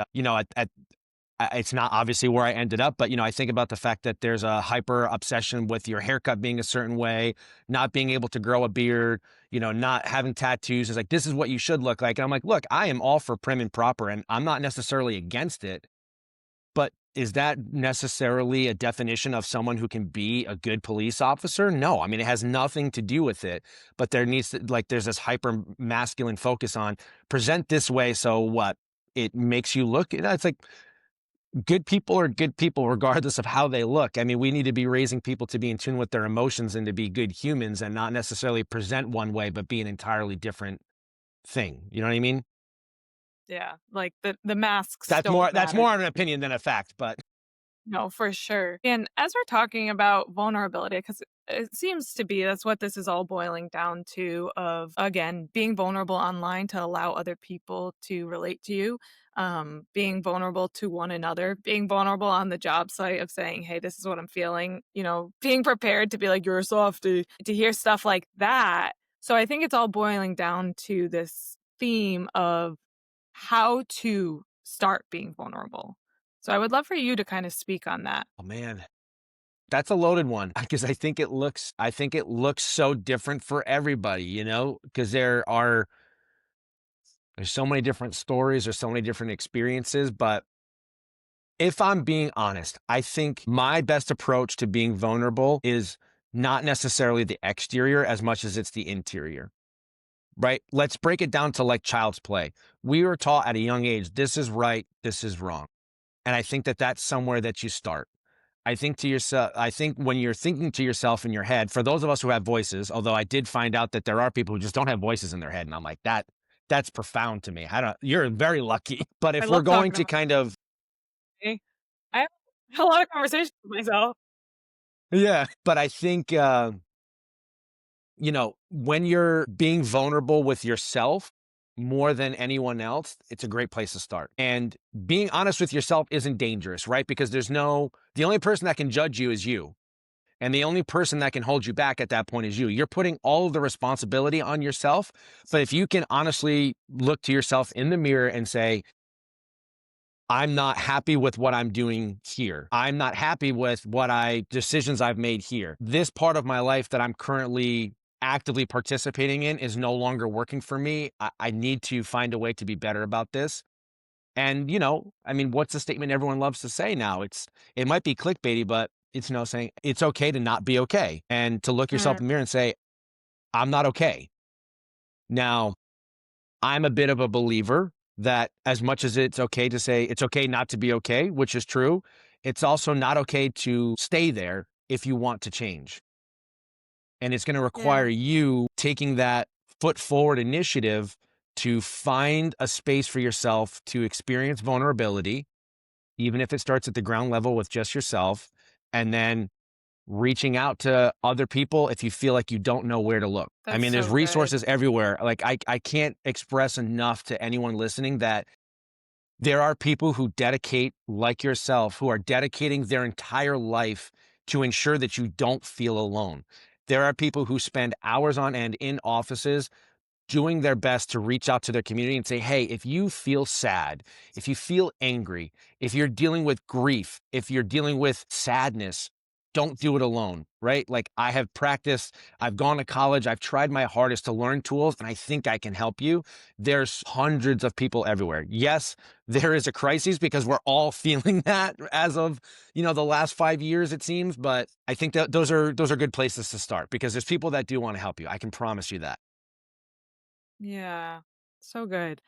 it's not obviously where I ended up, but I think about the fact that there's a hyper obsession with your haircut being a certain way, not being able to grow a beard, not having tattoos. It's like, this is what you should look like. And I'm like, look, I am all for prim and proper, and I'm not necessarily against it. But is that necessarily a definition of someone who can be a good police officer? No. I mean, it has nothing to do with it. But there needs to, like, there's this hyper masculine focus on present this way. So what? It makes you look, it's like good people are good people regardless of how they look. I mean, we need to be raising people to be in tune with their emotions and to be good humans and not necessarily present one way, but be an entirely different thing. You know what I mean? Yeah, like, the masks That's don't more that's matter. more of an opinion than a fact, but No, for sure. And as we're talking about vulnerability, because it seems to be that's what this is all boiling down to of again, being vulnerable online to allow other people to relate to you, being vulnerable to one another, being vulnerable on the job site of saying, hey, this is what I'm feeling, being prepared to be like, you're a softie, to hear stuff like that. So I think it's all boiling down to this theme of how to start being vulnerable. So I would love for you to kind of speak on that. oh man, that's a loaded one because I think it looks so different for everybody, because there's so many different stories, there's so many different experiences, but if I'm being honest, I think my best approach to being vulnerable is not necessarily the exterior as much as it's the interior, right? Let's break it down to like child's play. We were taught at a young age, this is right, this is wrong. And I think that that's somewhere that you start. I think when you're thinking to yourself in your head, for those of us who have voices, although I did find out that there are people who just don't have voices in their head. And I'm like, that's profound to me. You're very lucky. But I if we're love going talking to about kind of, it. I have a lot of conversations with myself. yeah, but I think, when you're being vulnerable with yourself more than anyone else, it's a great place to start. And being honest with yourself isn't dangerous, right? Because the only person that can judge you is you. And the only person that can hold you back at that point is you. You're putting all of the responsibility on yourself. But if you can honestly look to yourself in the mirror and say, I'm not happy with what I'm doing here. I'm not happy with decisions I've made here. This part of my life that I'm currently actively participating in is no longer working for me. I need to find a way to be better about this. And, I mean, what's the statement everyone loves to say now? It might be clickbaity, but it's saying it's okay to not be okay and to look yourself Mm, in the mirror and say, I'm not okay. Now, I'm a bit of a believer that as much as it's okay to say it's okay not to be okay, which is true, it's also not okay to stay there if you want to change. And it's going to require yeah, you taking that foot forward initiative to find a space for yourself to experience vulnerability, even if it starts at the ground level with just yourself, and then reaching out to other people if you feel like you don't know where to look. I that's mean, there's so good. resources everywhere. Like I can't express enough to anyone listening that there are people who dedicate, like yourself, who are dedicating their entire life to ensure that you don't feel alone. There are people who spend hours on end in offices doing their best to reach out to their community and say, hey, if you feel sad, if you feel angry, if you're dealing with grief, if you're dealing with sadness, don't do it alone, right? Like I have practiced, I've gone to college, I've tried my hardest to learn tools, and I think I can help you. There's hundreds of people everywhere. Yes, there is a crisis because we're all feeling that as of, the last 5 years, it seems. But I think that those are good places to start because there's people that do want to help you. I can promise you that. Yeah, so good.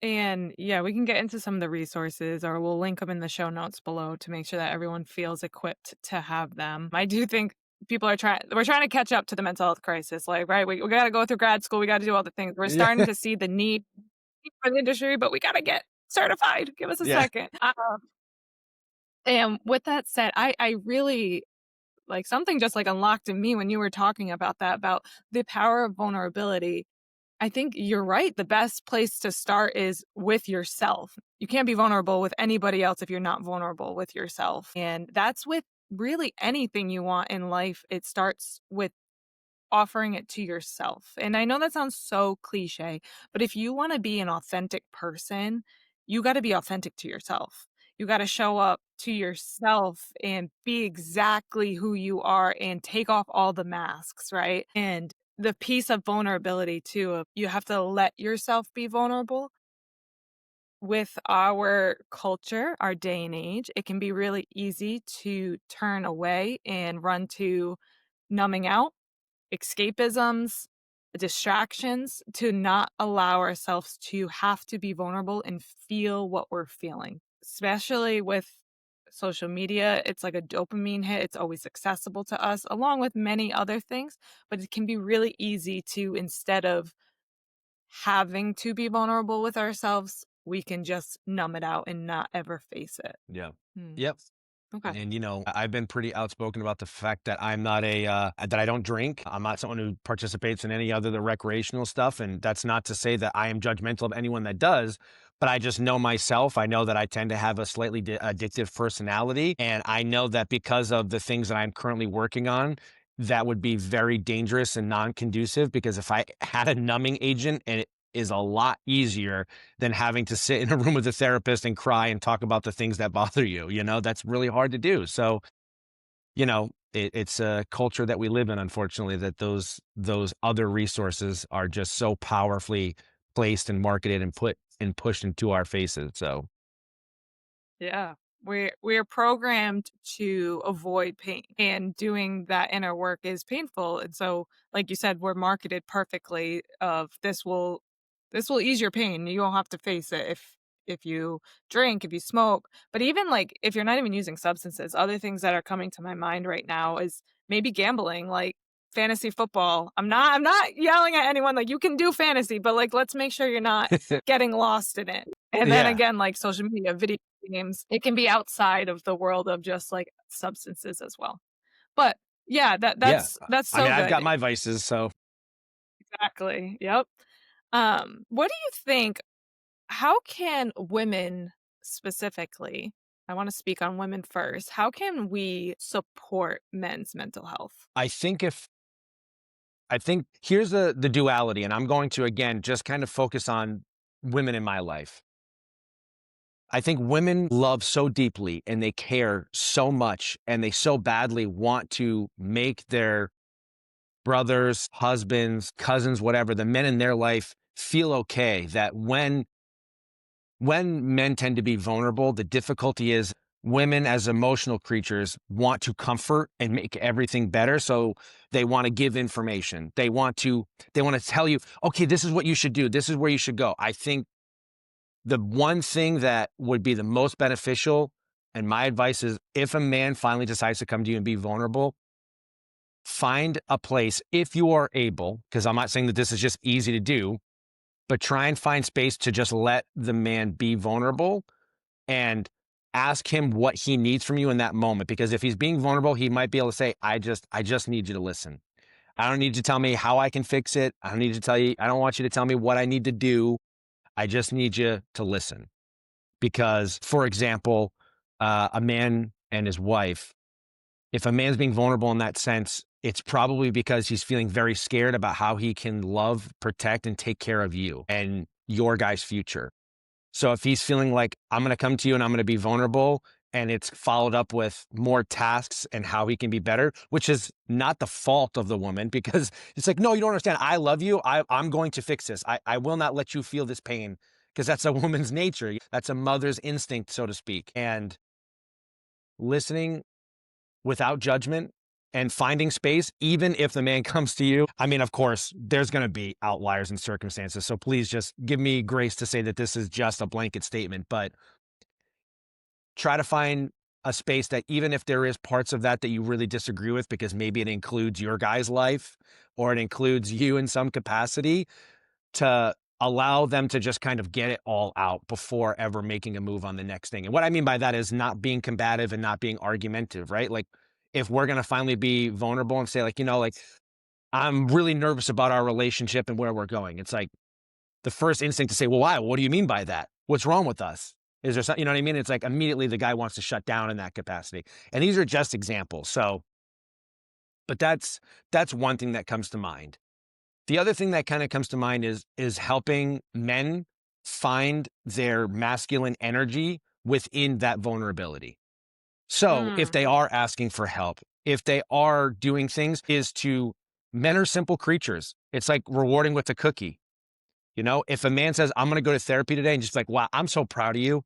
And yeah, we can get into some of the resources or we'll link them in the show notes below to make sure that everyone feels equipped to have them. I do think we're trying to catch up to the mental health crisis. Like, right, we got to go through grad school, we got to do all the things. We're Yeah. starting to see the need for the industry, but we got to get certified. Give us a Yeah. second. And with that said, I really like, something just, like, unlocked in me when you were talking about that, about the power of vulnerability. I think you're right. The best place to start is with yourself. You can't be vulnerable with anybody else if you're not vulnerable with yourself. And that's with really anything you want in life. It starts with offering it to yourself. And I know that sounds so cliche, but if you want to be an authentic person, you got to be authentic to yourself. You got to show up to yourself and be exactly who you are and take off all the masks, right? And the piece of vulnerability too, of you have to let yourself be vulnerable. With our culture, our day and age, it can be really easy to turn away and run to numbing out, escapisms, distractions, to not allow ourselves to have to be vulnerable and feel what we're feeling. Especially with social media, it's like a dopamine hit. It's always accessible to us, along with many other things. But it can be really easy to, instead of having to be vulnerable with ourselves, we can just numb it out and not ever face it. Yeah. Hmm. Yep. Okay. And, I've been pretty outspoken about the fact that I'm not that I don't drink. I'm not someone who participates in any other the recreational stuff. And that's not to say that I am judgmental of anyone that does, but I just know myself. I know that I tend to have a slightly addictive personality. And I know that because of the things that I'm currently working on, that would be very dangerous and non conducive because if I had a numbing agent and it is a lot easier than having to sit in a room with a therapist and cry and talk about the things that bother you. That's really hard to do. So, it's a culture that we live in, unfortunately, that those other resources are just so powerfully placed and marketed and put and pushed into our faces. So Yeah. We're programmed to avoid pain, and doing that inner work is painful. And so, like you said, we're marketed perfectly of this will ease your pain. You won't have to face it if you drink, if you smoke. But even like if you're not even using substances, other things that are coming to my mind right now is maybe gambling, like fantasy football. I'm not yelling at anyone, like you can do fantasy, but like let's make sure you're not getting lost in it. And then yeah, again, like social media, video games, it can be outside of the world of just like substances as well. But yeah, that yeah. that's I mean, so I've got good. my vices, so Exactly. Yep. What do you think, how can women specifically, I want to speak on women first, how can we support men's mental health? I think here's the duality, and I'm going to again just kind of focus on women in my life. I think women love so deeply and they care so much and they so badly want to make their brothers, husbands, cousins, whatever, the men in their life feel okay that when men tend to be vulnerable, the difficulty is women as emotional creatures want to comfort and make everything better. So they want to give information. They want to tell you, okay, this is what you should do. This is where you should go. I think the one thing that would be the most beneficial, and my advice is if a man finally decides to come to you and be vulnerable, find a place if you are able, because I'm not saying that this is just easy to do, but try and find space to just let the man be vulnerable and ask him what he needs from you in that moment. Because if he's being vulnerable, he might be able to say, I just need you to listen. I don't need you to tell me how I can fix it. I don't want you to tell me what I need to do. I just need you to listen. Because, for example, a man and his wife, if a man's being vulnerable in that sense, it's probably because he's feeling very scared about how he can love, protect, and take care of you and your guy's future. So if he's feeling like, I'm going to come to you and I'm going to be vulnerable, and it's followed up with more tasks and how he can be better, which is not the fault of the woman because it's like, no, you don't understand. I love you. I'm going to fix this. I will not let you feel this pain because that's a woman's nature. That's a mother's instinct, so to speak. And listening without judgment and finding space, even if the man comes to you. I mean, of course, there's going to be outliers and circumstances. So please just give me grace to say that this is just a blanket statement, but try to find a space that even if there is parts of that that you really disagree with, because maybe it includes your guy's life or it includes you in some capacity, to allow them to just kind of get it all out before ever making a move on the next thing. And what I mean by that is not being combative and not being argumentative, right? Like if we're going to finally be vulnerable and say, like, like, I'm really nervous about our relationship and where we're going. It's like the first instinct to say, well, why? What do you mean by that? What's wrong with us? Is there something, you know what I mean? It's like immediately the guy wants to shut down in that capacity. And these are just examples. So, but that's one thing that comes to mind. The other thing that kind of comes to mind is helping men find their masculine energy within that vulnerability. So, if Mm. they are asking for help, if they are doing things, is to men are simple creatures. It's like rewarding with a cookie. If a man says, I'm going to go to therapy today, and just like, wow, I'm so proud of you.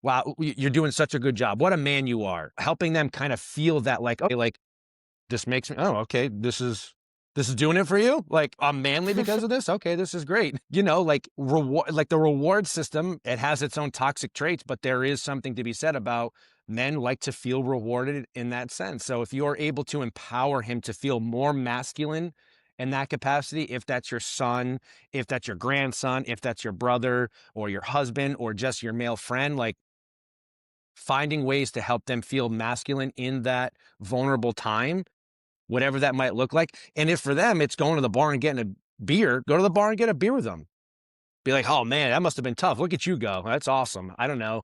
Wow, you're doing such a good job. What a man you are. Helping them kind of feel that, like, okay, like, this makes me, oh, okay, this is doing it for you. Like, I'm manly because of this. Okay, this is great. Like reward, like the reward system, it has its own toxic traits, but there is something to be said about men like to feel rewarded in that sense. So if you're able to empower him to feel more masculine in that capacity, if that's your son, if that's your grandson, if that's your brother or your husband or just your male friend, like finding ways to help them feel masculine in that vulnerable time, whatever that might look like. And if for them it's going to the bar and getting a beer, go to the bar and get a beer with them. Be like, oh man, that must have been tough. Look at you go. That's awesome. I don't know.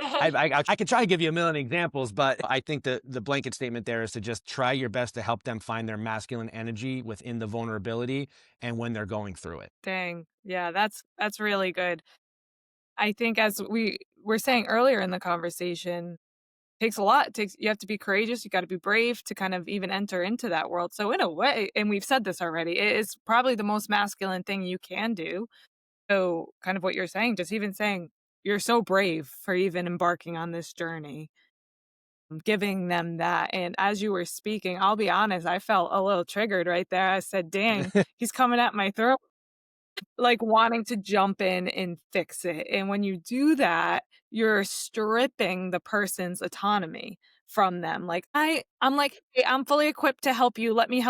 I could try to give you a million examples, but I think the blanket statement there is to just try your best to help them find their masculine energy within the vulnerability and when they're going through it. Dang. Yeah, that's really good. I think as we were saying earlier in the conversation, takes a lot. It takes you have to be courageous, you gotta be brave to kind of even enter into that world. So in a way, and we've said this already, it is probably the most masculine thing you can do. So kind of what you're saying, just even saying you're so brave for even embarking on this journey, giving them that. And as you were speaking, I'll be honest, I felt a little triggered right there. I said, dang, he's coming at my throat. Like, wanting to jump in and fix it, and when you do that, you're stripping the person's autonomy from them, like, I'm like, "Hey, I'm fully equipped to help you, let me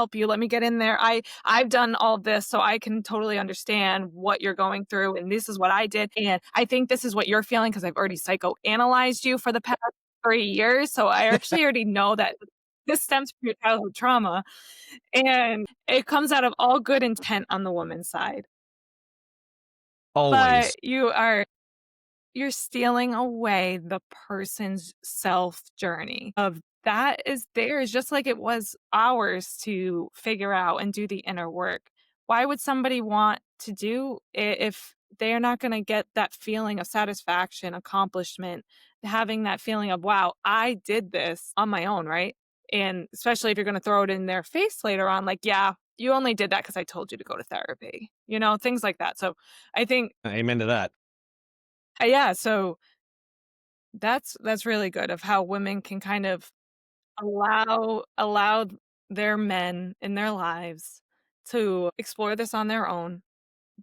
get in there, I've done all this, so I can totally understand what you're going through, and this is what I did, and I think this is what you're feeling because 'cause I've already psychoanalyzed you for the past 3 years, so I actually already know that this stems from your childhood trauma," and it comes out of all good intent on the woman's side. But Always. you're stealing away the person's self journey of that is theirs just like it was ours to figure out and do the inner work. Why would somebody want to do it if they're not gonna get that feeling of satisfaction, accomplishment, having that feeling of, "Wow, I did this on my own," right? And especially if you're gonna throw it in their face later on, like, "Yeah, you only did that because I told you to go to therapy," things like that. So, I think Amen to that. yeah, so that's really good of how women can kind of allow their men in their lives to explore this on their own.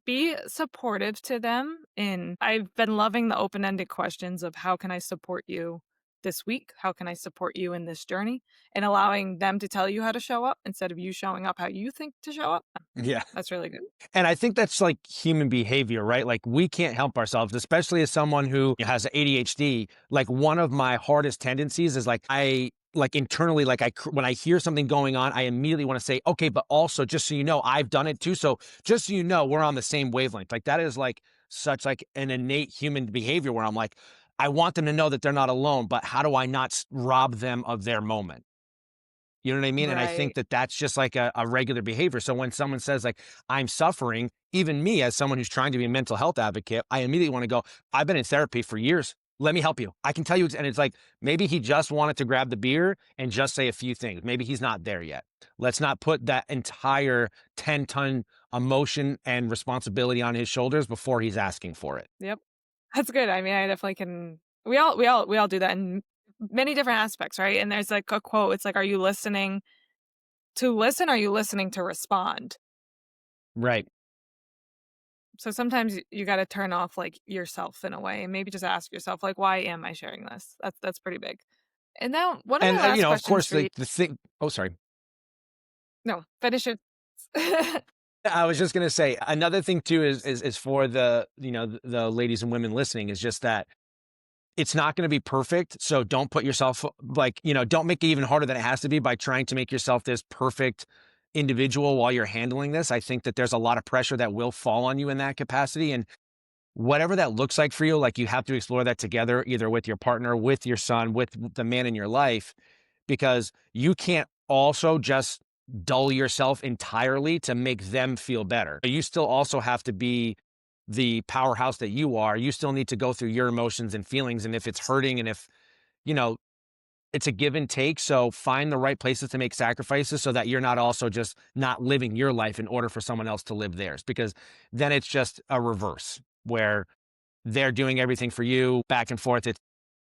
Be supportive to them, and I've been loving the open-ended questions of how can I support you this week? How can I support you in this journey? And allowing them to tell you how to show up instead of you showing up how you think to show up. Yeah. That's really good. And I think that's like human behavior, right? Like we can't help ourselves, especially as someone who has ADHD. Like one of my hardest tendencies is like I like internally, like when I hear something going on, I immediately want to say, okay, but also just so you know, I've done it too. So just so you know, we're on the same wavelength. Like that is like such like an innate human behavior where I'm like, I want them to know that they're not alone, but how do I not rob them of their moment? You know what I mean? And I think Right. that that's just like a regular behavior. So when someone says like, I'm suffering, even me as someone who's trying to be a mental health advocate, I immediately want to go, I've been in therapy for years. Let me help you. I can tell you. And it's like, maybe he just wanted to grab the beer and just say a few things. Maybe he's not there yet. Let's not put that entire 10-ton emotion and responsibility on his shoulders before he's asking for it. Yep. That's good. I mean, I definitely can we all do that in many different aspects, right? And there's like a quote, it's like, "Are you listening to listen? Or are you listening to respond?" Right. So sometimes you gotta turn off, like, yourself in a way and maybe just ask yourself, like, "Why am I sharing this?" That's pretty big. And now one of And, my last of questions course, for you. like the thing, oh, sorry. No, finish it. I was just gonna say another thing too is for the the ladies and women listening is just that it's not going to be perfect. So don't put yourself like, don't make it even harder than it has to be by trying to make yourself this perfect individual while you're handling this. I think that there's a lot of pressure that will fall on you in that capacity. And whatever that looks like for you, like you have to explore that together, either with your partner, with your son, with the man in your life, because you can't also just dull yourself entirely to make them feel better. You still also have to be the powerhouse that you are. You still need to go through your emotions and feelings. And if it's hurting and if, you know, it's a give and take. So find the right places to make sacrifices so that you're not also just not living your life in order for someone else to live theirs, because then it's just a reverse where they're doing everything for you back and forth.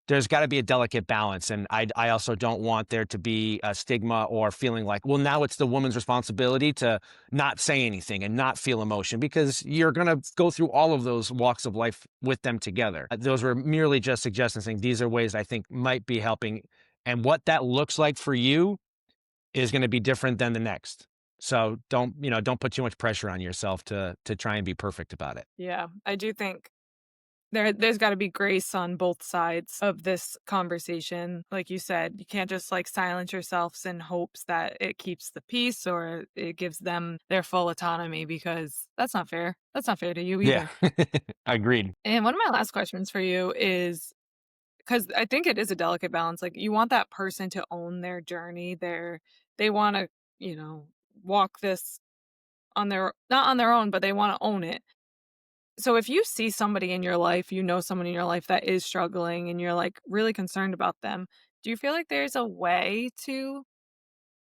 There's got to be a delicate balance. And I also don't want there to be a stigma or feeling like, well, now it's the woman's responsibility to not say anything and not feel emotion, because you're going to go through all of those walks of life with them together. Those were merely just suggestions saying these are ways I think might be helping. And what that looks like for you is going to be different than the next. So don't put too much pressure on yourself to try and be perfect about it. Yeah, I do think there's gotta be grace on both sides of this conversation. Like you said, you can't just, like, silence yourselves in hopes that it keeps the peace or it gives them their full autonomy because that's not fair. That's not fair to you Yeah. either. Agreed. And one of my last questions for you is, because I think it is a delicate balance, like, you want that person to own their journey, they wanna, you know, walk this on their not on their own, but they wanna own it. So if you see somebody in your life, you know someone in your life that is struggling and you're like really concerned about them, do you feel like there's a way to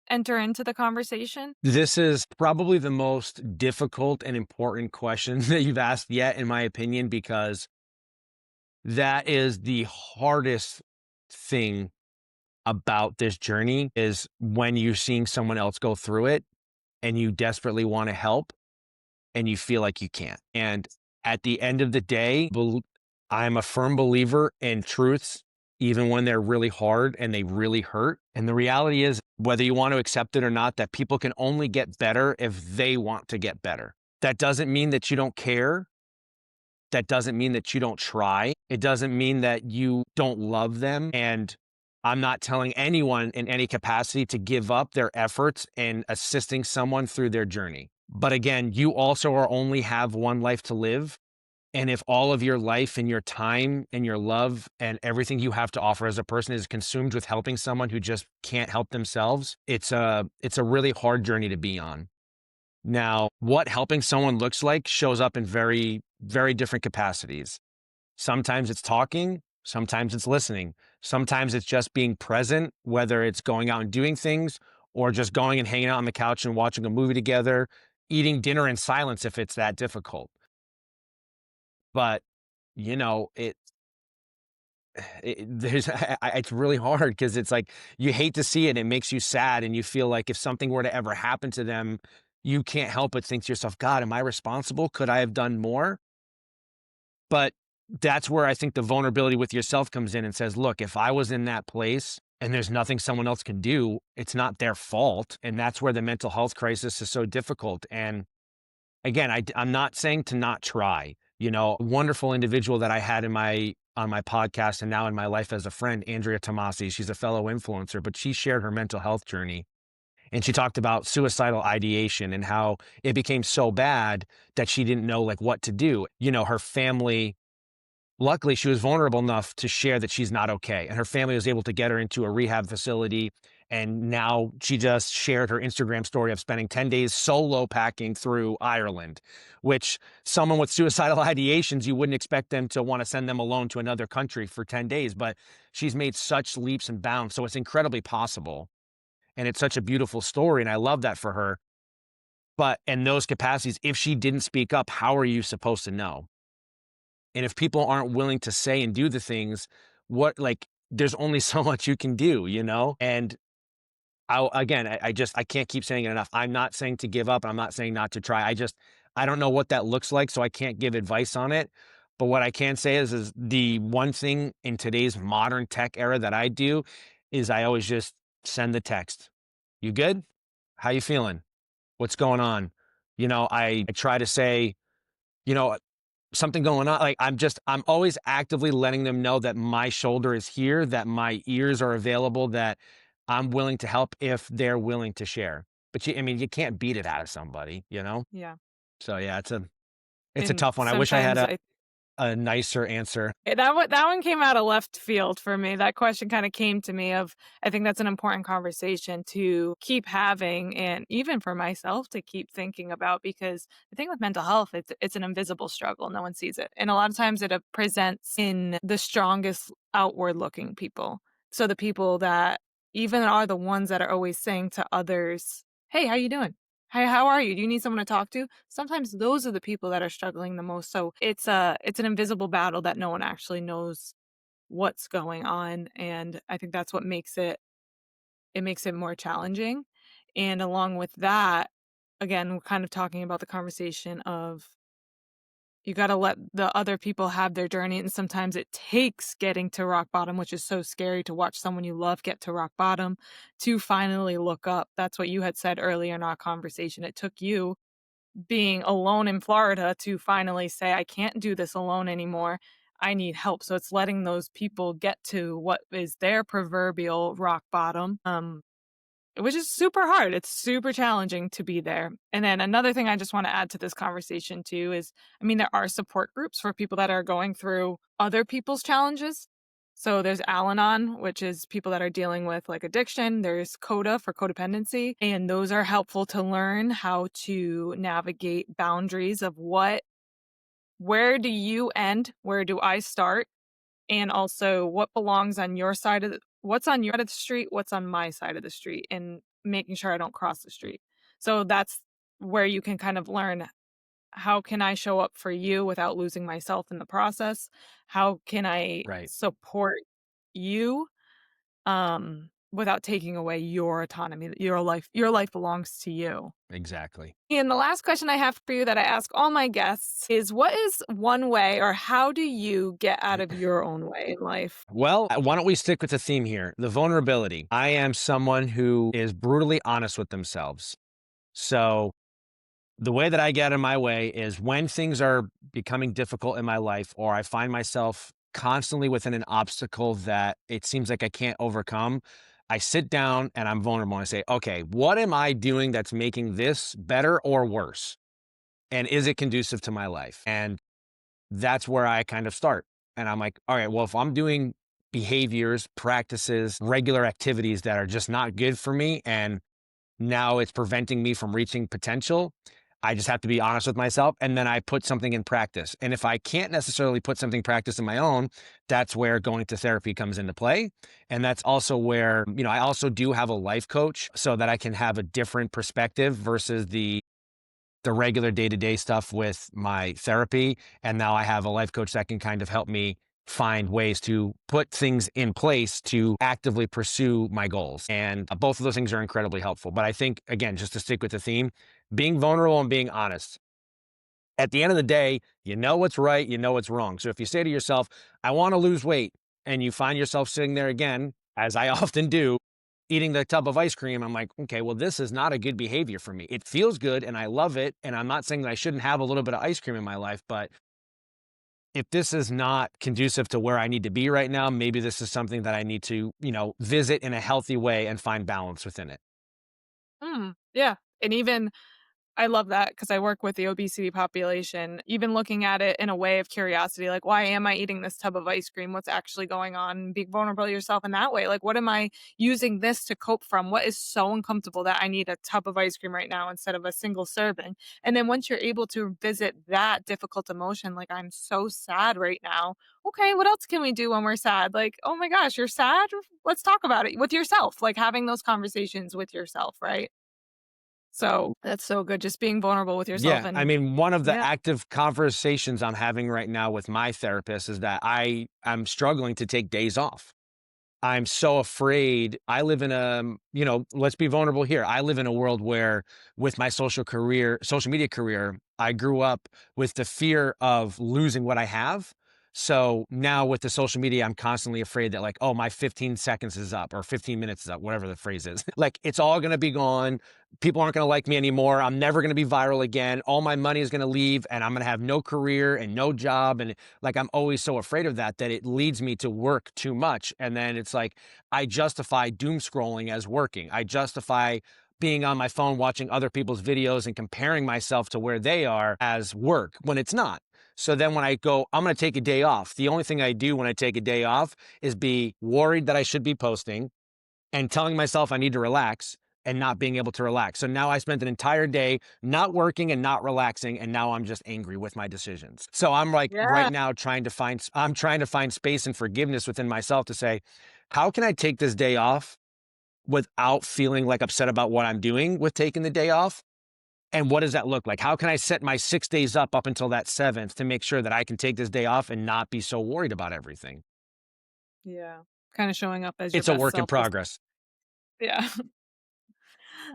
enter into the conversation? This is probably the most difficult and important question that you've asked yet, in my opinion, because that is the hardest thing about this journey is when you're seeing someone else go through it and you desperately want to help and you feel like you can't. And at the end of the day, I'm a firm believer in truths, even when they're really hard and they really hurt. And the reality is, whether you want to accept it or not, that people can only get better if they want to get better. That doesn't mean that you don't care. That doesn't mean that you don't try. It doesn't mean that you don't love them. And I'm not telling anyone in any capacity to give up their efforts in assisting someone through their journey. But again, you also are only have one life to live. And if all of your life and your time and your love and everything you have to offer as a person is consumed with helping someone who just can't help themselves, it's a really hard journey to be on. Now, what helping someone looks like shows up in very, very different capacities. Sometimes it's talking, sometimes it's listening, sometimes it's just being present, whether it's going out and doing things or just going and hanging out on the couch and watching a movie together, eating dinner in silence if it's that difficult. But, you know, there's it's really hard because it's like you hate to see it. It makes you sad, and you feel like if something were to ever happen to them, you can't help but think to yourself, God, am I responsible? Could I have done more? But that's where I think the vulnerability with yourself comes in and says, look, if I was in that place and there's nothing someone else can do, it's not their fault. And that's where the mental health crisis is so difficult. And again, I'm not saying to not try. A wonderful individual that I had on my podcast and now in my life as a friend, Andrea Tomasi. She's a fellow influencer, but she shared her mental health journey. And she talked about suicidal ideation and how it became so bad that she didn't know like what to do. Her family, luckily she was vulnerable enough to share that she's not okay. And her family was able to get her into a rehab facility. And now she just shared her Instagram story of spending 10 days solo packing through Ireland, which someone with suicidal ideations, you wouldn't expect them to want to send them alone to another country for 10 days. But she's made such leaps and bounds. So it's incredibly possible. And it's such a beautiful story. And I love that for her. But in those capacities, if she didn't speak up, how are you supposed to know? And if people aren't willing to say and do the things, there's only so much you can do? And again, I can't keep saying it enough. I'm not saying to give up. I'm not saying not to try. I don't know what that looks like, so I can't give advice on it. But what I can say is the one thing in today's modern tech era that I do is I always just send the text. You good? How you feeling? What's going on? I try to say, you know, something going on. Like I'm always actively letting them know that my shoulder is here, that my ears are available, that I'm willing to help if they're willing to share. But I mean, you can't beat it out of somebody, you know? Yeah. So yeah, it's a And tough one. I wish I had sometimes a nicer answer. that one came out of left field for me. That question kinda came to me of I think that's an important conversation to keep having and even for myself to keep thinking about because the thing with mental health, it's an invisible struggle, no one sees it, and a lot of times it, presents in the strongest outward looking people. So the people that even are the ones that are always saying to others, "Hey, how you doing? Hey, how are you? Do you need someone to talk to?" Sometimes those are the people that are struggling the most. So it's an invisible battle that no one actually knows what's going on. And I think that's what makes it more challenging. And along with that, again, we're kind of talking about the conversation of you got to let the other people have their journey. And sometimes it takes getting to rock bottom, which is so scary to watch someone you love get to rock bottom to finally look up. That's what you had said earlier in our conversation. It took you being alone in Florida to finally say, "I can't do this alone anymore. I need help." So it's letting those people get to what is their proverbial rock bottom, which is super hard. It's super challenging to be there. And then another thing I just want to add to this conversation too is, I mean, there are support groups for people that are going through other people's challenges. So there's Al-Anon, which is people that are dealing with like addiction. There's CODA for codependency, and those are helpful to learn how to navigate boundaries of where do you end, where do I start, and also what belongs on your side of the what's on your side of the street, what's on my side of the street, and making sure I don't cross the street. So that's where you can kind of learn how can I show up for you without losing myself in the process? How can I Right. support you without taking away your autonomy? Your life belongs to you. Exactly. And the last question I have for you that I ask all my guests is what is one way or how do you get out of your own way in life? Well, why don't we stick with the theme here? The vulnerability. I am someone who is brutally honest with themselves. So the way that I get in my way is when things are becoming difficult in my life, or I find myself constantly within an obstacle that it seems like I can't overcome. I sit down and I'm vulnerable and I say, okay, what am I doing that's making this better or worse? And is it conducive to my life? And that's where I kind of start. And I'm like, all right, well, if I'm doing behaviors, practices, regular activities that are just not good for me, and now it's preventing me from reaching potential, I just have to be honest with myself. And then I put something in practice. And if I can't necessarily put something practice in my own, that's where going to therapy comes into play. And that's also where, I also do have a life coach so that I can have a different perspective versus the regular day-to-day stuff with my therapy. And now I have a life coach that can kind of help me find ways to put things in place to actively pursue my goals. And both of those things are incredibly helpful. But I think, again, just to stick with the theme, being vulnerable and being honest. At the end of the day, you know what's right, you know what's wrong. So if you say to yourself, I want to lose weight, and you find yourself sitting there again, as I often do, eating the tub of ice cream, I'm like, okay, well, this is not a good behavior for me. It feels good and I love it. And I'm not saying that I shouldn't have a little bit of ice cream in my life, but if this is not conducive to where I need to be right now, maybe this is something that I need to, visit in a healthy way and find balance within it. Yeah. And even I love that because I work with the obesity population. Even looking at it in a way of curiosity, like, why am I eating this tub of ice cream? What's actually going on? Being vulnerable to yourself in that way. Like, what am I using this to cope from? What is so uncomfortable that I need a tub of ice cream right now instead of a single serving? And then once you're able to visit that difficult emotion, like, I'm so sad right now. Okay, what else can we do when we're sad? Like, oh my gosh, you're sad? Let's talk about it with yourself, like having those conversations with yourself, right? So that's so good. Just being vulnerable with yourself Yeah, I and mean, one of the yeah. active conversations I'm having right now with my therapist is that I'm struggling to take days off. I'm so afraid. I live in a, let's be vulnerable here. I live in a world where with my social media career, I grew up with the fear of losing what I have. So now with the social media, I'm constantly afraid that like, oh, my 15 seconds is up or 15 minutes is up, whatever the phrase is. Like it's all going to be gone. People aren't going to like me anymore. I'm never going to be viral again. All my money is going to leave and I'm going to have no career and no job. And like, I'm always so afraid of that, that it leads me to work too much. And then it's like, I justify doom scrolling as working. I justify being on my phone watching other people's videos and comparing myself to where they are as work when it's not. So then when I go, I'm going to take a day off. The only thing I do when I take a day off is be worried that I should be posting and telling myself I need to relax and not being able to relax. So now I spent an entire day not working and not relaxing. And now I'm just angry with my decisions. So I'm like right Yeah. now I'm trying to find space and forgiveness within myself to say, how can I take this day off without feeling like upset about what I'm doing with taking the day off? And what does that look like? How can I set my 6 days up until that seventh to make sure that I can take this day off and not be so worried about everything? Yeah. Kinda showing up as your It's a best work in self this progress. yeah.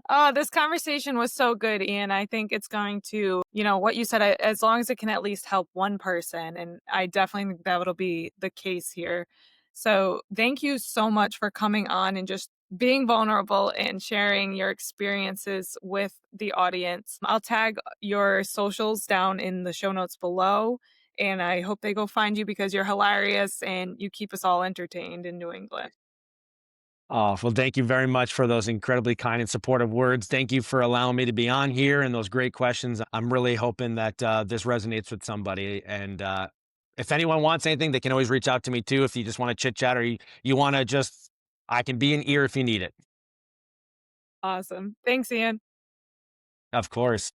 Oh, this conversation was so good, Ian. I think it's going to, what you said, as long as it can at least help one person. And I definitely think that'll be the case here. So thank you so much for coming on and just being vulnerable and sharing your experiences with the audience. I'll tag your socials down in the show notes below. And I hope they go find you because you're hilarious and you keep us all entertained in New England. Oh, well, thank you very much for those incredibly kind and supportive words. Thank you for allowing me to be on here and those great questions. I'm really hoping that this resonates with somebody. And if anyone wants anything, they can always reach out to me too. If you just want to chit chat or you want to just, I can be an ear if you need it. Awesome. Thanks, Ian. Of course.